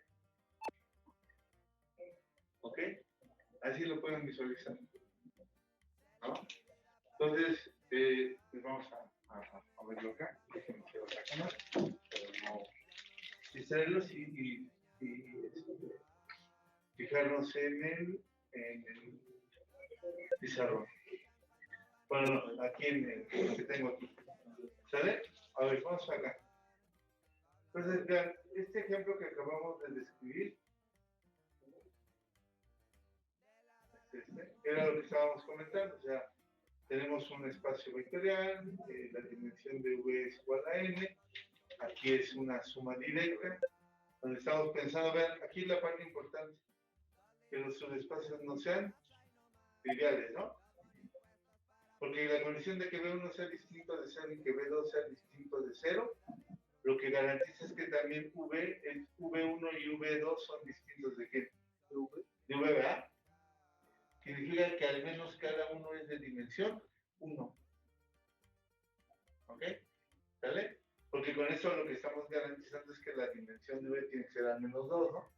A: ¿Ok? Así lo pueden visualizar, ¿no? Entonces, pues vamos a verlo acá. Déjenme que la cámara, pero no distraerlos y fijarnos en el pizarrón. Bueno, no, aquí en lo que tengo aquí. ¿Sale? A ver, vamos acá. Entonces, vean, este ejemplo que acabamos de describir, era lo que estábamos comentando. O sea, tenemos un espacio vectorial, la dimensión de V es igual a N, aquí es una suma directa, donde estamos pensando, vean, aquí la parte importante, que los subespacios no sean triviales, ¿no? Porque la condición de que B1 sea distinto de 0 y que B2 sea distinto de 0, lo que garantiza es que también V1 y V2 son distintos de qué? De V, ¿verdad? Significa que al menos cada uno es de dimensión 1. ¿Ok? ¿Sale? Porque con eso lo que estamos garantizando es que la dimensión de V tiene que ser al menos 2, ¿no?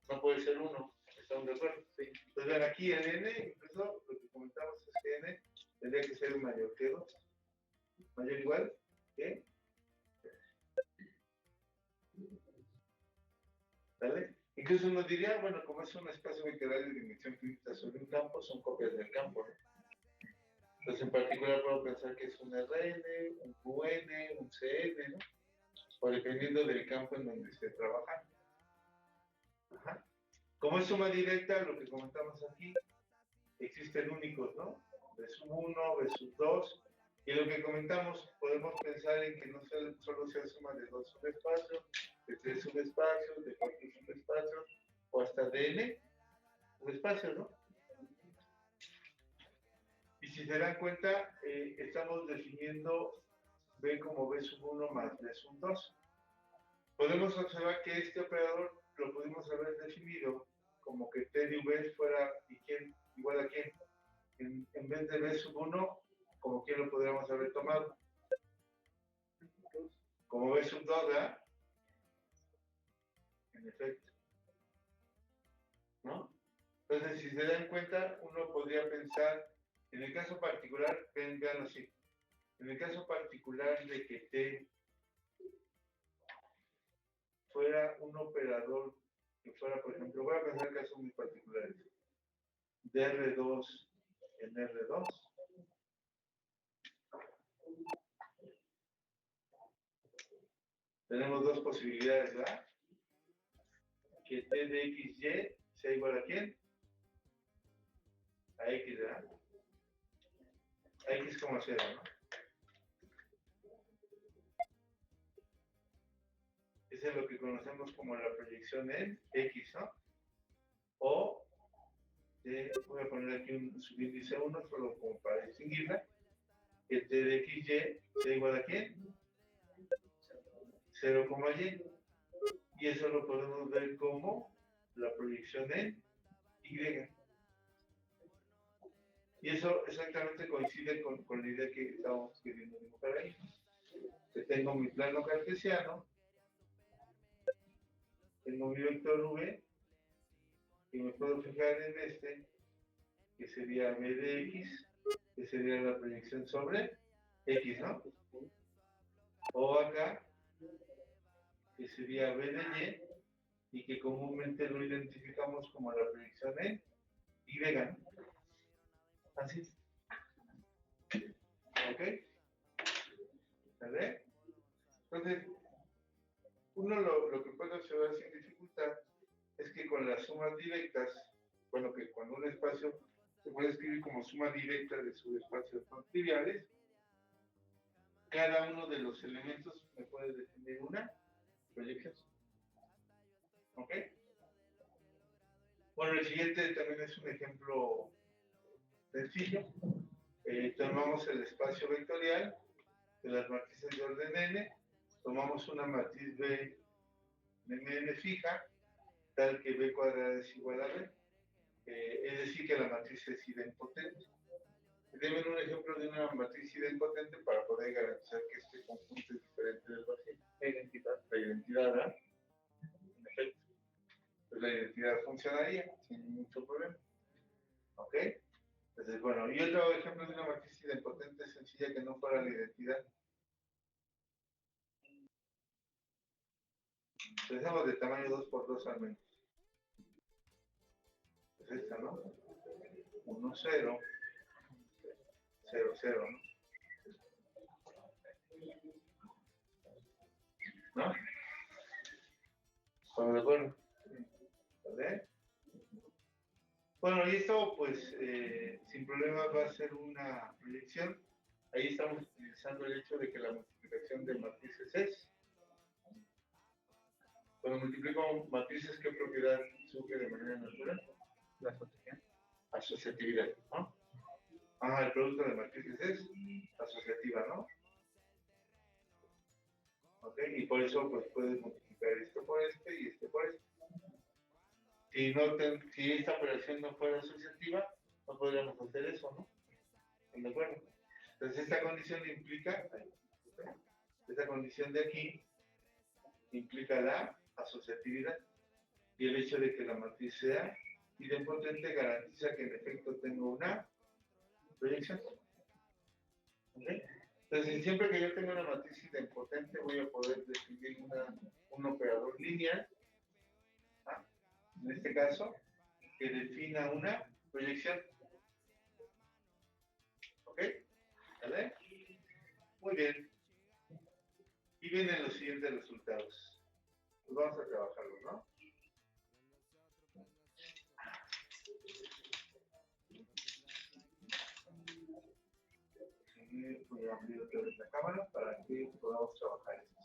A: No puede ser 1. ¿Estamos de acuerdo? Sí. Entonces, vean, aquí en N, incluso lo que comentamos es que N tendría que ser mayor que 2. Mayor o igual que. ¿Sale? Incluso uno diría, bueno, como es un espacio vectorial de dimensión finita sobre un campo, son copias del campo, ¿no? Entonces, en particular, puedo pensar que es un Rn, un Qn, un Cn, ¿no? O dependiendo del campo en donde esté trabajando. Ajá. Como es suma directa, lo que comentamos aquí, existen únicos, ¿no? B sub 1, B sub 2, y lo que comentamos, podemos pensar en que no solo sea suma de 2 subespacios, de 3 subespacios, de 4 subespacios, o hasta de n subespacios, ¿no? Y si se dan cuenta, estamos definiendo B como B sub 1 más B sub 2. Podemos observar que este operador lo pudimos haber definido como que T de V fuera igual a quién. En vez de B sub 1, como quién lo podríamos haber tomado. Como B sub 2, ¿verdad? En efecto. ¿No? Entonces, si se dan cuenta, uno podría pensar, en el caso particular, vean así, en el caso particular de que T fuera un operador que fuera, por ejemplo, voy a pensar casos muy particulares, de R2 en R2, tenemos dos posibilidades, ¿verdad? Que T de XY sea igual a quién? A X, ¿verdad? A X como 0, ¿no? Ese es lo que conocemos como la proyección en X, ¿no? O, voy a poner aquí un subíndice 1, solo como para distinguirla, que T de XY sea igual a ¿quién? 0,Y. Y eso lo podemos ver como la proyección en Y. Y eso exactamente coincide con la idea que estábamos queriendo dibujar ahí. Que tengo mi plano cartesiano, tengo mi vector V, y me puedo fijar en este, que sería B de X, que sería la proyección sobre X, ¿no? O acá, que sería B de Y, y que comúnmente lo identificamos como la proyección en Y. Así. ¿Ok? ¿Vale? Entonces, uno lo que puede observar sin dificultad es que con las sumas directas, bueno, que cuando un espacio se puede escribir como suma directa de subespacios no triviales, cada uno de los elementos me puede definir una proyección. ¿Ok? Bueno, el siguiente también es un ejemplo sencillo. Tomamos el espacio vectorial de las matrices de orden n, tomamos una matriz B de n fija, tal que B cuadrada es igual a B, es decir, que la matriz es idempotente. Deben un ejemplo de una matriz idempotente para poder garantizar que este conjunto es diferente del vacío. La identidad, ¿verdad? En efecto. Pues la identidad funcionaría sin mucho problema. ¿Ok? Entonces, bueno, y otro ejemplo de una matriz idempotente sencilla que no fuera la identidad. Pensamos de tamaño 2x2 al menos. Es esta, ¿no? 1, 0, 0, 0, ¿no? ¿No? ¿Estamos de acuerdo? ¿Vale? Bueno, y esto, pues, sin problema va a ser una proyección. Ahí estamos utilizando el hecho de que la multiplicación de matrices es. Cuando multiplico matrices, ¿qué propiedad surge de manera natural?
C: La asociación.
A: Asociatividad, ¿no? El producto de matrices es asociativa, ¿no? ¿Ok? Y por eso, pues, puedes multiplicar esto por este y este por este. Si esta operación no fuera asociativa, no podríamos hacer eso, ¿no? ¿De acuerdo? Entonces, esta condición implica, esta condición de aquí, implica la asociatividad. Y el hecho de que la matriz sea idempotente garantiza que en efecto tengo una proyección. ¿Ok? Entonces, siempre que yo tenga una matriz idempotente, voy a poder definir un operador lineal, en este caso, que defina una proyección. ¿Ok? ¿Vale? Muy bien. Y vienen los siguientes resultados. Pues vamos a trabajarlos, ¿no? Voy a abrir otra vez la cámara para que podamos trabajar esto.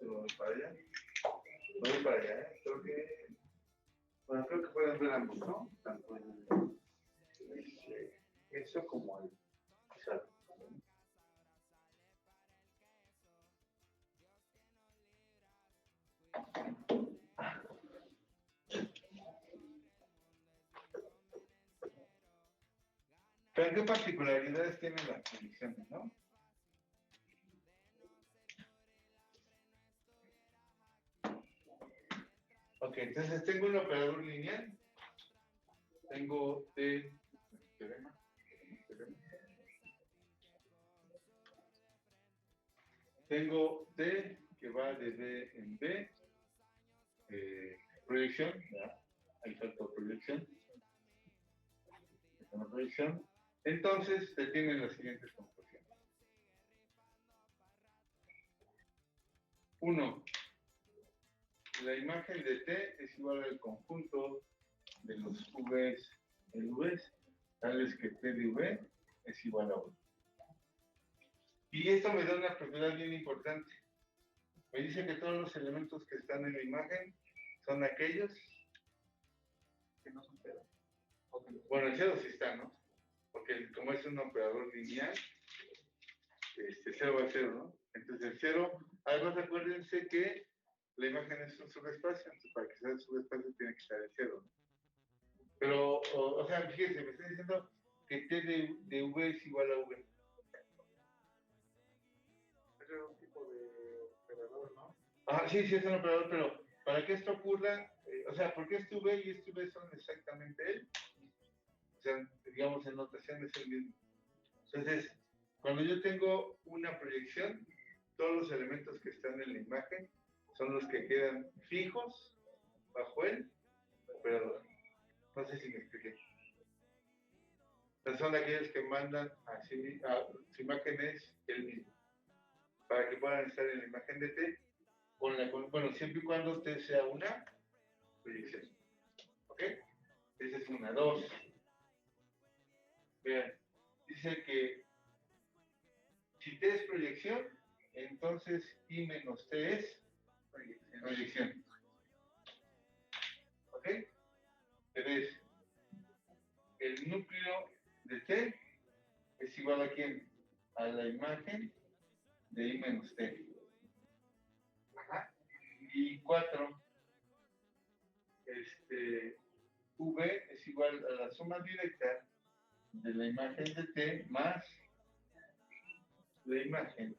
A: Voy para allá. Voy para allá, ¿eh? Creo que pueden ver ambos, ¿no? Tanto eso como el salto. Pero ¿qué particularidades tienen las proyecciones, no? Ok, entonces tengo un operador lineal. Tengo T. Tengo T que va de B en B. Proyección, ¿ya? Ahí faltó proyección. Una proyección. Entonces se tienen las siguientes conclusiones. 1. La imagen de T es igual al conjunto de los V's en V's, tales que T de V es igual a 1. Y esto me da una propiedad bien importante. Me dice que todos los elementos que están en la imagen son aquellos.
D: Que no son cero.
A: Bueno, el 0 sí está, ¿no? Porque como es un operador lineal, 0 va a 0, ¿no? Entonces el 0, además acuérdense que la imagen es un subespacio, entonces para que sea un subespacio tiene que estar el 0, ¿no? Pero, o sea, fíjense, me está diciendo que T de V es igual a V.
B: Ese es un tipo de operador, ¿no?
A: Ah, sí, sí es un operador, pero para que esto ocurra, o sea, porque este V y este V son exactamente él, o sea, digamos en notación es el mismo. Entonces, cuando yo tengo una proyección, todos los elementos que están en la imagen son los que quedan fijos bajo el operador. No sé si me expliqué. Son aquellos que mandan a su imagen es el mismo, para que puedan estar en la imagen de T, bueno, siempre y cuando T sea una proyección. ¿Ok? Esa es una. 2. Vean, dice que si T es proyección, entonces I menos T es proyección. ¿Ok? 3. El núcleo de T es igual a ¿quién? A la imagen de I menos T. Ajá. Y 4. V es igual a la suma directa de la imagen de T más la imagen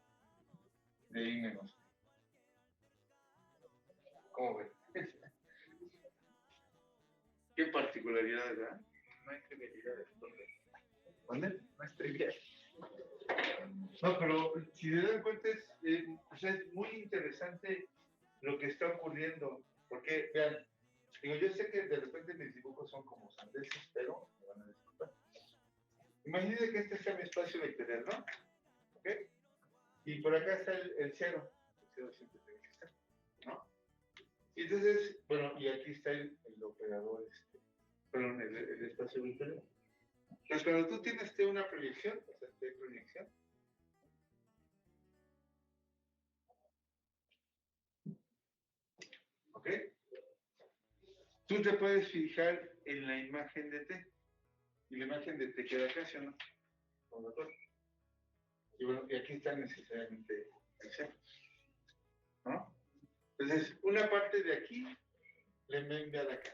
A: de I menos T. ¿Cómo ven? ¿Qué particularidades, verdad?
D: No hay trivialidades.
A: ¿Dónde?
D: No es trivial.
A: No, pero si se dan cuenta o sea, es muy interesante lo que está ocurriendo. Porque, vean, digo, yo sé que de repente mis dibujos son como sandeces, pero me van a disculpar. Imagínense que este sea mi espacio vectorial, ¿no? ¿Ok? Y por acá está el 0. El 0 siempre tiene que estar, ¿no? Y entonces, bueno, y aquí está el operador, perdón, el espacio vectorial. Entonces, cuando tú tienes una proyección, o sea, proyección, ¿ok? Tú te puedes fijar en la imagen de T. Y la imagen de T queda acá, ¿sí o no? ¿Estamos de acuerdo? Y bueno, y aquí está necesariamente el 0, ¿no? Entonces, una parte de aquí le envía de acá.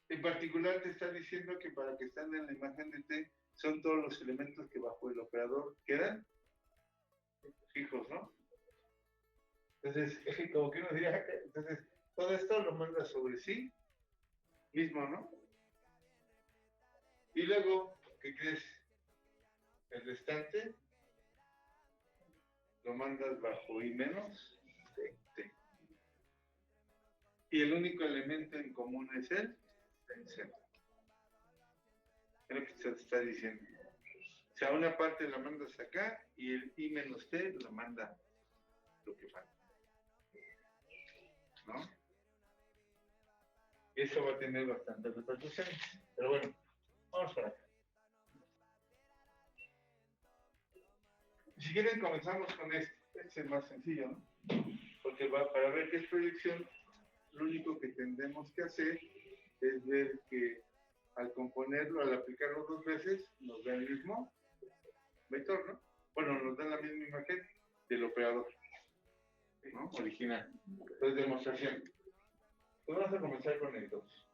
A: En particular te está diciendo que para que estén en la imagen de T son todos los elementos que bajo el operador quedan fijos, ¿no? Entonces, como que uno diría, entonces, todo esto lo manda sobre sí mismo, ¿no? Y luego, ¿qué crees? El restante lo mandas bajo I menos T. Y el único elemento en común es el centro. Es lo que se está diciendo. O sea, una parte la mandas acá y el I menos T lo manda lo que falta, ¿no? Eso va a tener bastantes repercusiones. Pero bueno, vamos para acá. Si quieren, comenzamos con este. Este es más sencillo, ¿no? Porque para ver qué es proyección, lo único que tendremos que hacer es ver que al componerlo, al aplicarlo 2 veces, nos da el mismo vector, ¿no? Bueno, nos da la misma imagen del operador, ¿no? Original. Entonces, demostración. Pues vamos a comenzar con el 2.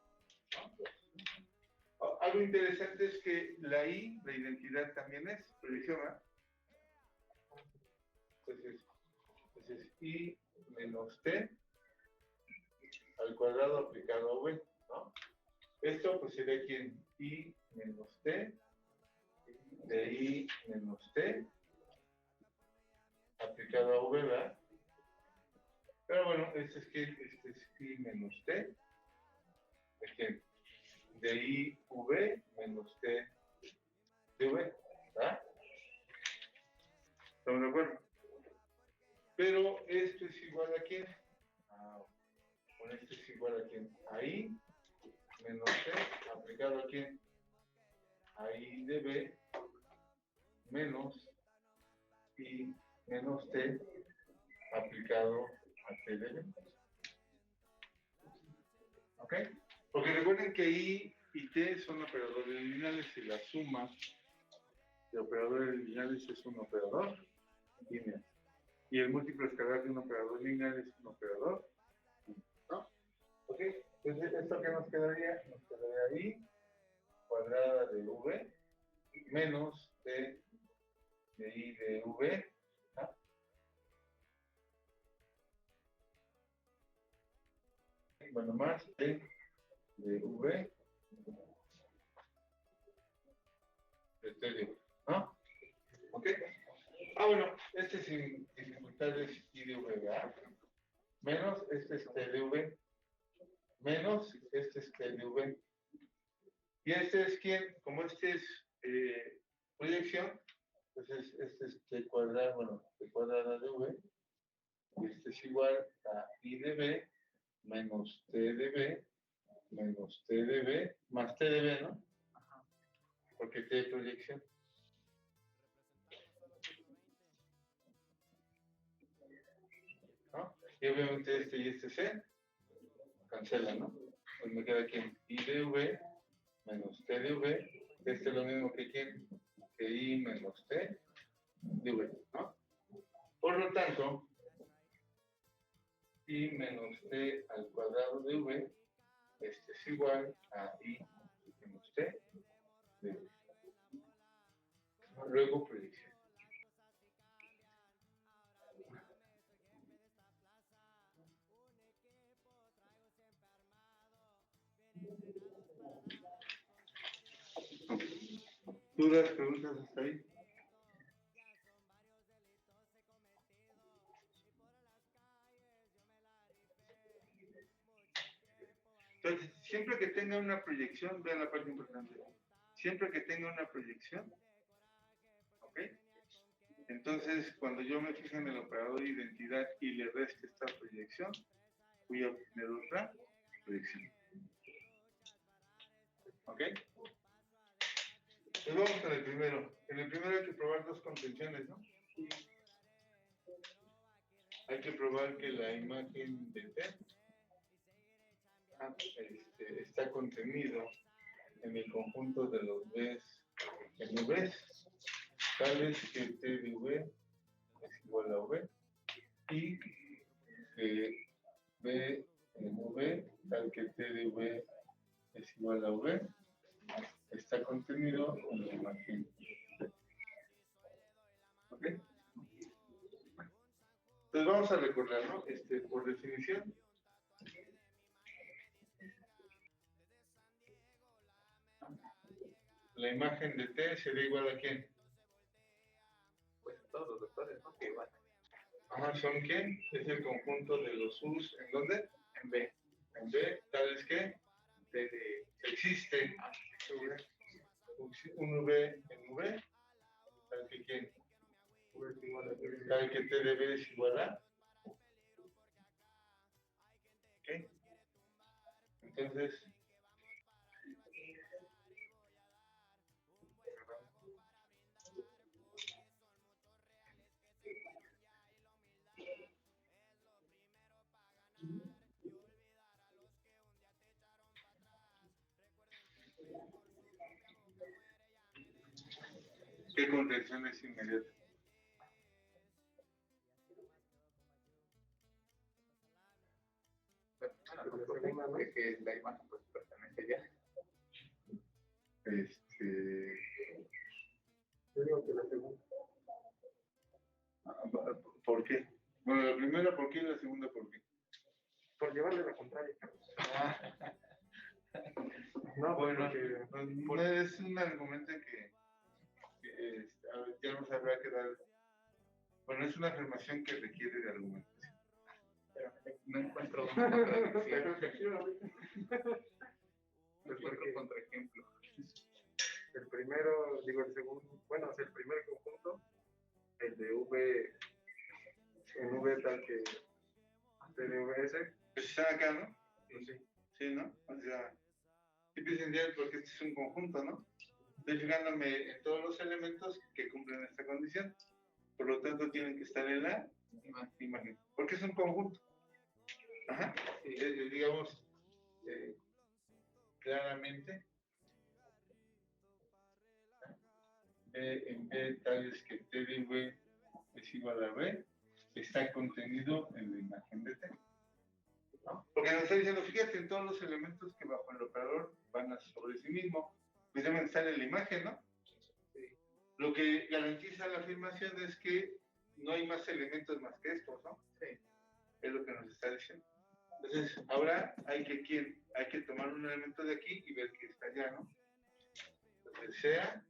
A: Algo interesante es que la I, la identidad también es proyección, ¿verdad? Entonces, I menos T al cuadrado aplicado a V, ¿no? Esto pues sería aquí I menos T de I menos T aplicado a V, ¿verdad? Pero bueno, este es I menos T de I V menos T de V, ¿verdad? ¿Estamos de acuerdo? Pero esto es igual a quién? Bueno, esto es igual a quién? A I menos T aplicado a quién? A I de B menos I menos T aplicado a T de B. ¿Ok? Porque recuerden que I y T son operadores lineales y la suma de operadores lineales es un operador lineal. Y el múltiplo escalar de un operador lineal es un operador, ¿no? ¿Ok? Entonces, ¿esto qué nos quedaría? Nos quedaría I cuadrada de V menos T de I de V, ¿no? Bueno, más T de V de T de V, ¿no? ¿Ok? Ah, bueno, este sin dificultades I de V, ¿verdad? Menos este es T de V, menos este es T de V. Y este es quién, como este es proyección, entonces este es T cuadrada, bueno, T cuadrada de V, y este es igual a I de B menos T de B menos T de B más T de B, ¿no? Porque T de proyección. ¿No? Y obviamente este y este se cancelan, ¿no? Pues me queda aquí I de V menos T de V, este es lo mismo que quién, que I menos T de V, ¿no? Por lo tanto, I menos T al cuadrado de V, este es igual a I menos T de V. Luego proyección. ¿Dudas, preguntas hasta ahí? Entonces, siempre que tenga una proyección, vean la parte importante. Siempre que tenga una proyección, ¿ok? Entonces, cuando yo me fije en el operador de identidad y le reste esta proyección, voy a obtener otra proyección. ¿Ok? Pues vamos con el primero. En el primero hay que probar dos contenciones, ¿no? Hay que probar que la imagen de T está contenido en el conjunto de los Bs en Vs, tales que T de V es igual a V y que B en V, tal que T de V es igual a V, está contenido en la imagen. ¿Ok? Entonces vamos a recordar, ¿no? Por definición, la imagen de T será igual a ¿quién?
C: Pues todos los doctores, ¿no? Que igual.
A: Ajá, ¿son quién? Es el conjunto de los U's, ¿en dónde?
C: En B.
A: En B, tales que
C: T de
A: existe un V en V, tal que ¿quién? Tal que T de B es igual a. ¿Ok? Entonces, ¿qué contención es inmediata?
C: bueno, que la imagen pues pertenece ya.
B: Yo digo que la segunda.
A: ¿Por qué? Bueno, la primera, ¿por qué? Y la segunda, ¿por qué?
B: Por llevarle la contraria.
A: No, bueno,
B: porque
A: no es un argumento que a ver, ya nos habrá que dar. Bueno, es una afirmación que requiere de argumentación.
C: Pero no encuentro una contradicción.
B: efectivamente.
C: No encuentro contraejemplo.
B: El primero, digo el segundo, bueno, es el primer conjunto, el de V en V tal que T de VS.
A: Pues está acá, ¿no?
B: Pues sí.
A: Sí, ¿no? O sea, siempre se entiende porque este es un conjunto, ¿no? Estoy fijándome en todos los elementos que cumplen esta condición. Por lo tanto, tienen que estar en la imagen. Porque es un conjunto. Ajá, digamos, claramente, en B tales que T de V es igual a B, está contenido en la imagen de T. ¿No? Porque nos está diciendo, fíjate en todos los elementos que bajo el operador van a sobre sí mismo, pues deben estar en la imagen, ¿no? Lo que garantiza la afirmación es que no hay más elementos más que estos, ¿no? Sí. Es lo que nos está diciendo. Entonces, ahora hay que tomar un elemento de aquí y ver que está allá, ¿no? Entonces, sea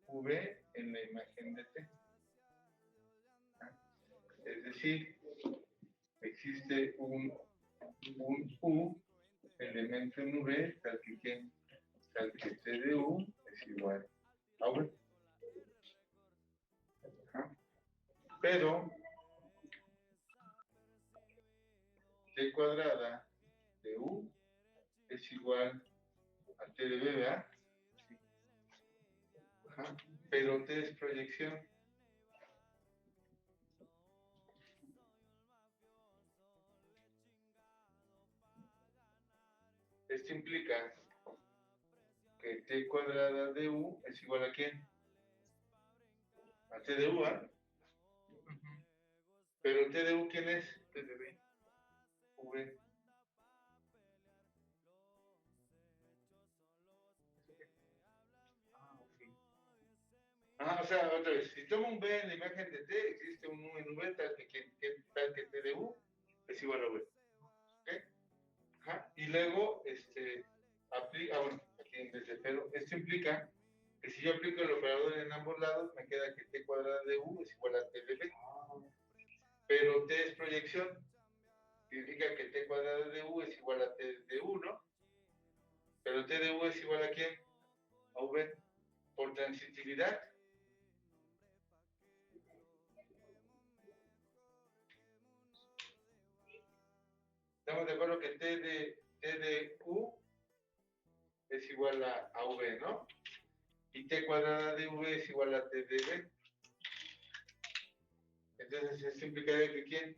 A: V en la imagen de T. Es decir, existe un U elemento en V tal que T de U es igual a V. Pero T cuadrada de U es igual a T de B, ¿verdad? Ajá. Pero T es proyección. Esto implica que T cuadrada de U es igual a ¿quién? A T de U, ¿ah? Pero T de U, ¿quién es? T de B. V. O sea, otra vez, si tomo un B en la imagen de T, existe un U en V tal que T de U es igual a V. ¿Ok? Ajá. Y luego, bueno, aquí en vez de pero, esto implica que si yo aplico el operador en ambos lados, me queda que T cuadrada de U es igual a T de B. Pero T es proyección, significa que T cuadrada de U es igual a T de U, ¿no? Pero T de U es igual a ¿quién? A V. Por transitividad. Estamos de acuerdo que T de U es igual a V, ¿no? Y T cuadrada de V es igual a T de B. Entonces, esto implicaría que ¿quién?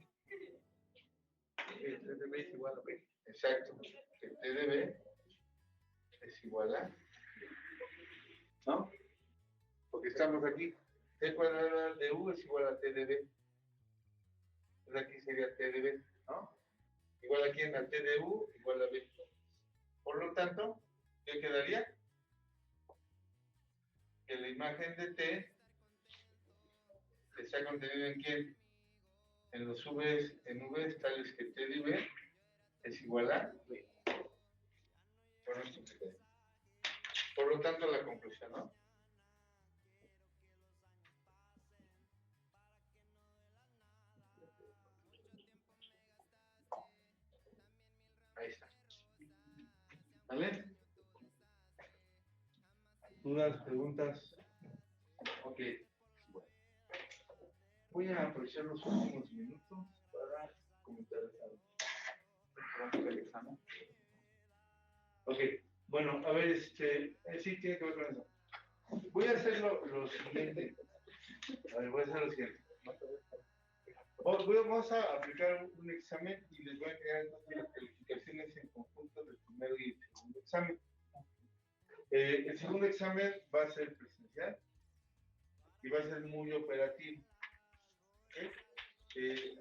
C: T de B es igual a B.
A: Exacto. Que T de B es igual a, ¿no? Porque estamos aquí. T cuadrada de U es igual a T de B. Entonces aquí sería T de B, ¿no? Igual aquí en la T de U, igual a B. Por lo tanto, ¿qué quedaría? Que la imagen de T está contenida en ¿quién? En los V's, en V's tales que T de B es igual a B. Bueno, esto se queda. Por lo tanto, la conclusión, ¿no? Ahí está. ¿Vale? ¿Dudas, preguntas? Ok. Bueno. Voy a aprovechar los últimos minutos para comentar algo. El examen. Ok. Bueno, a ver, sí tiene que ver con eso. Voy a hacer lo siguiente. A ver, voy a hacer lo siguiente. Vamos a aplicar un examen y les voy a crear entonces las calificaciones en conjunto del primero y el segundo examen. El segundo examen va a ser presencial y va a ser muy operativo. ¿Okay?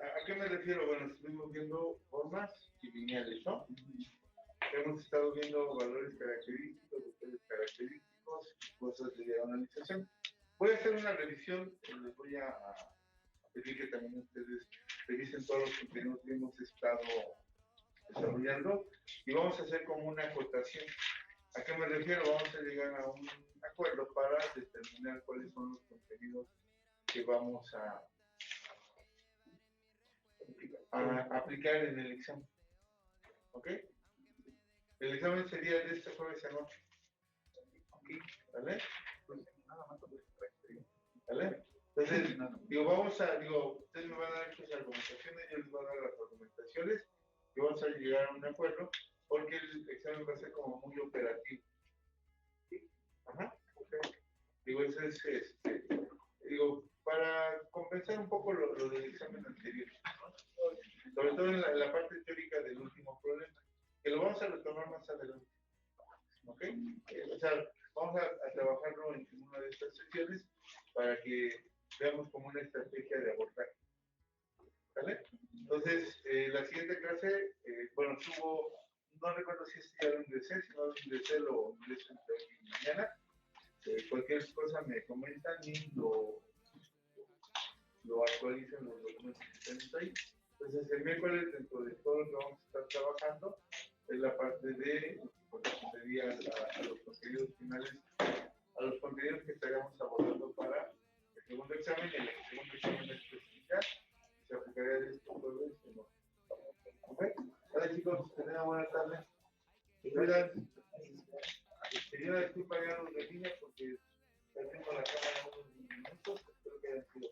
A: ¿A qué me refiero? Bueno, estuvimos viendo formas y lineales, ¿no? Hemos estado viendo valores característicos, vectores característicos, cosas de diagonalización. Voy a hacer una revisión, les voy a pedir que también ustedes revisen todos los contenidos que hemos estado desarrollando y vamos a hacer como una acotación. ¿A qué me refiero? Vamos a llegar a un acuerdo para determinar cuáles son los contenidos que vamos a aplicar en el examen. ¿Ok? El examen sería de este jueves a noche. ¿Ok? ¿Vale? ¿Vale? Entonces, ustedes me van a dar sus argumentaciones, yo les voy a dar las argumentaciones y vamos a llegar a un acuerdo porque el examen va a ser como muy operativo. Ajá. Okay. Eso es, para compensar un poco lo del examen anterior, ¿no? sobre todo en la parte teórica del último problema, que lo vamos a retomar más adelante. ¿Ok? O sea, vamos a trabajarlo en una de estas sesiones para que veamos como una estrategia de abordaje. ¿Vale? Entonces, la siguiente clase, bueno, tuvo, no recuerdo si ya lo ingresé, si no lo ingresé, lo ingreso entre hoy y mañana. Cualquier cosa me comentan y lo actualizan los documentos que tenemos ahí. Entonces, el miércoles, dentro de todo lo que vamos a estar trabajando, es la parte de lo que correspondería a los contenidos finales, a los contenidos que estaremos abordando para el segundo examen. El segundo examen es especial, se aplicaría de estos jueves en los. ¿Ok? Hola chicos, que tengan buena tarde. Señora, disculpa ya los de línea porque ya tengo la cámara unos minutos, espero que hayan sido.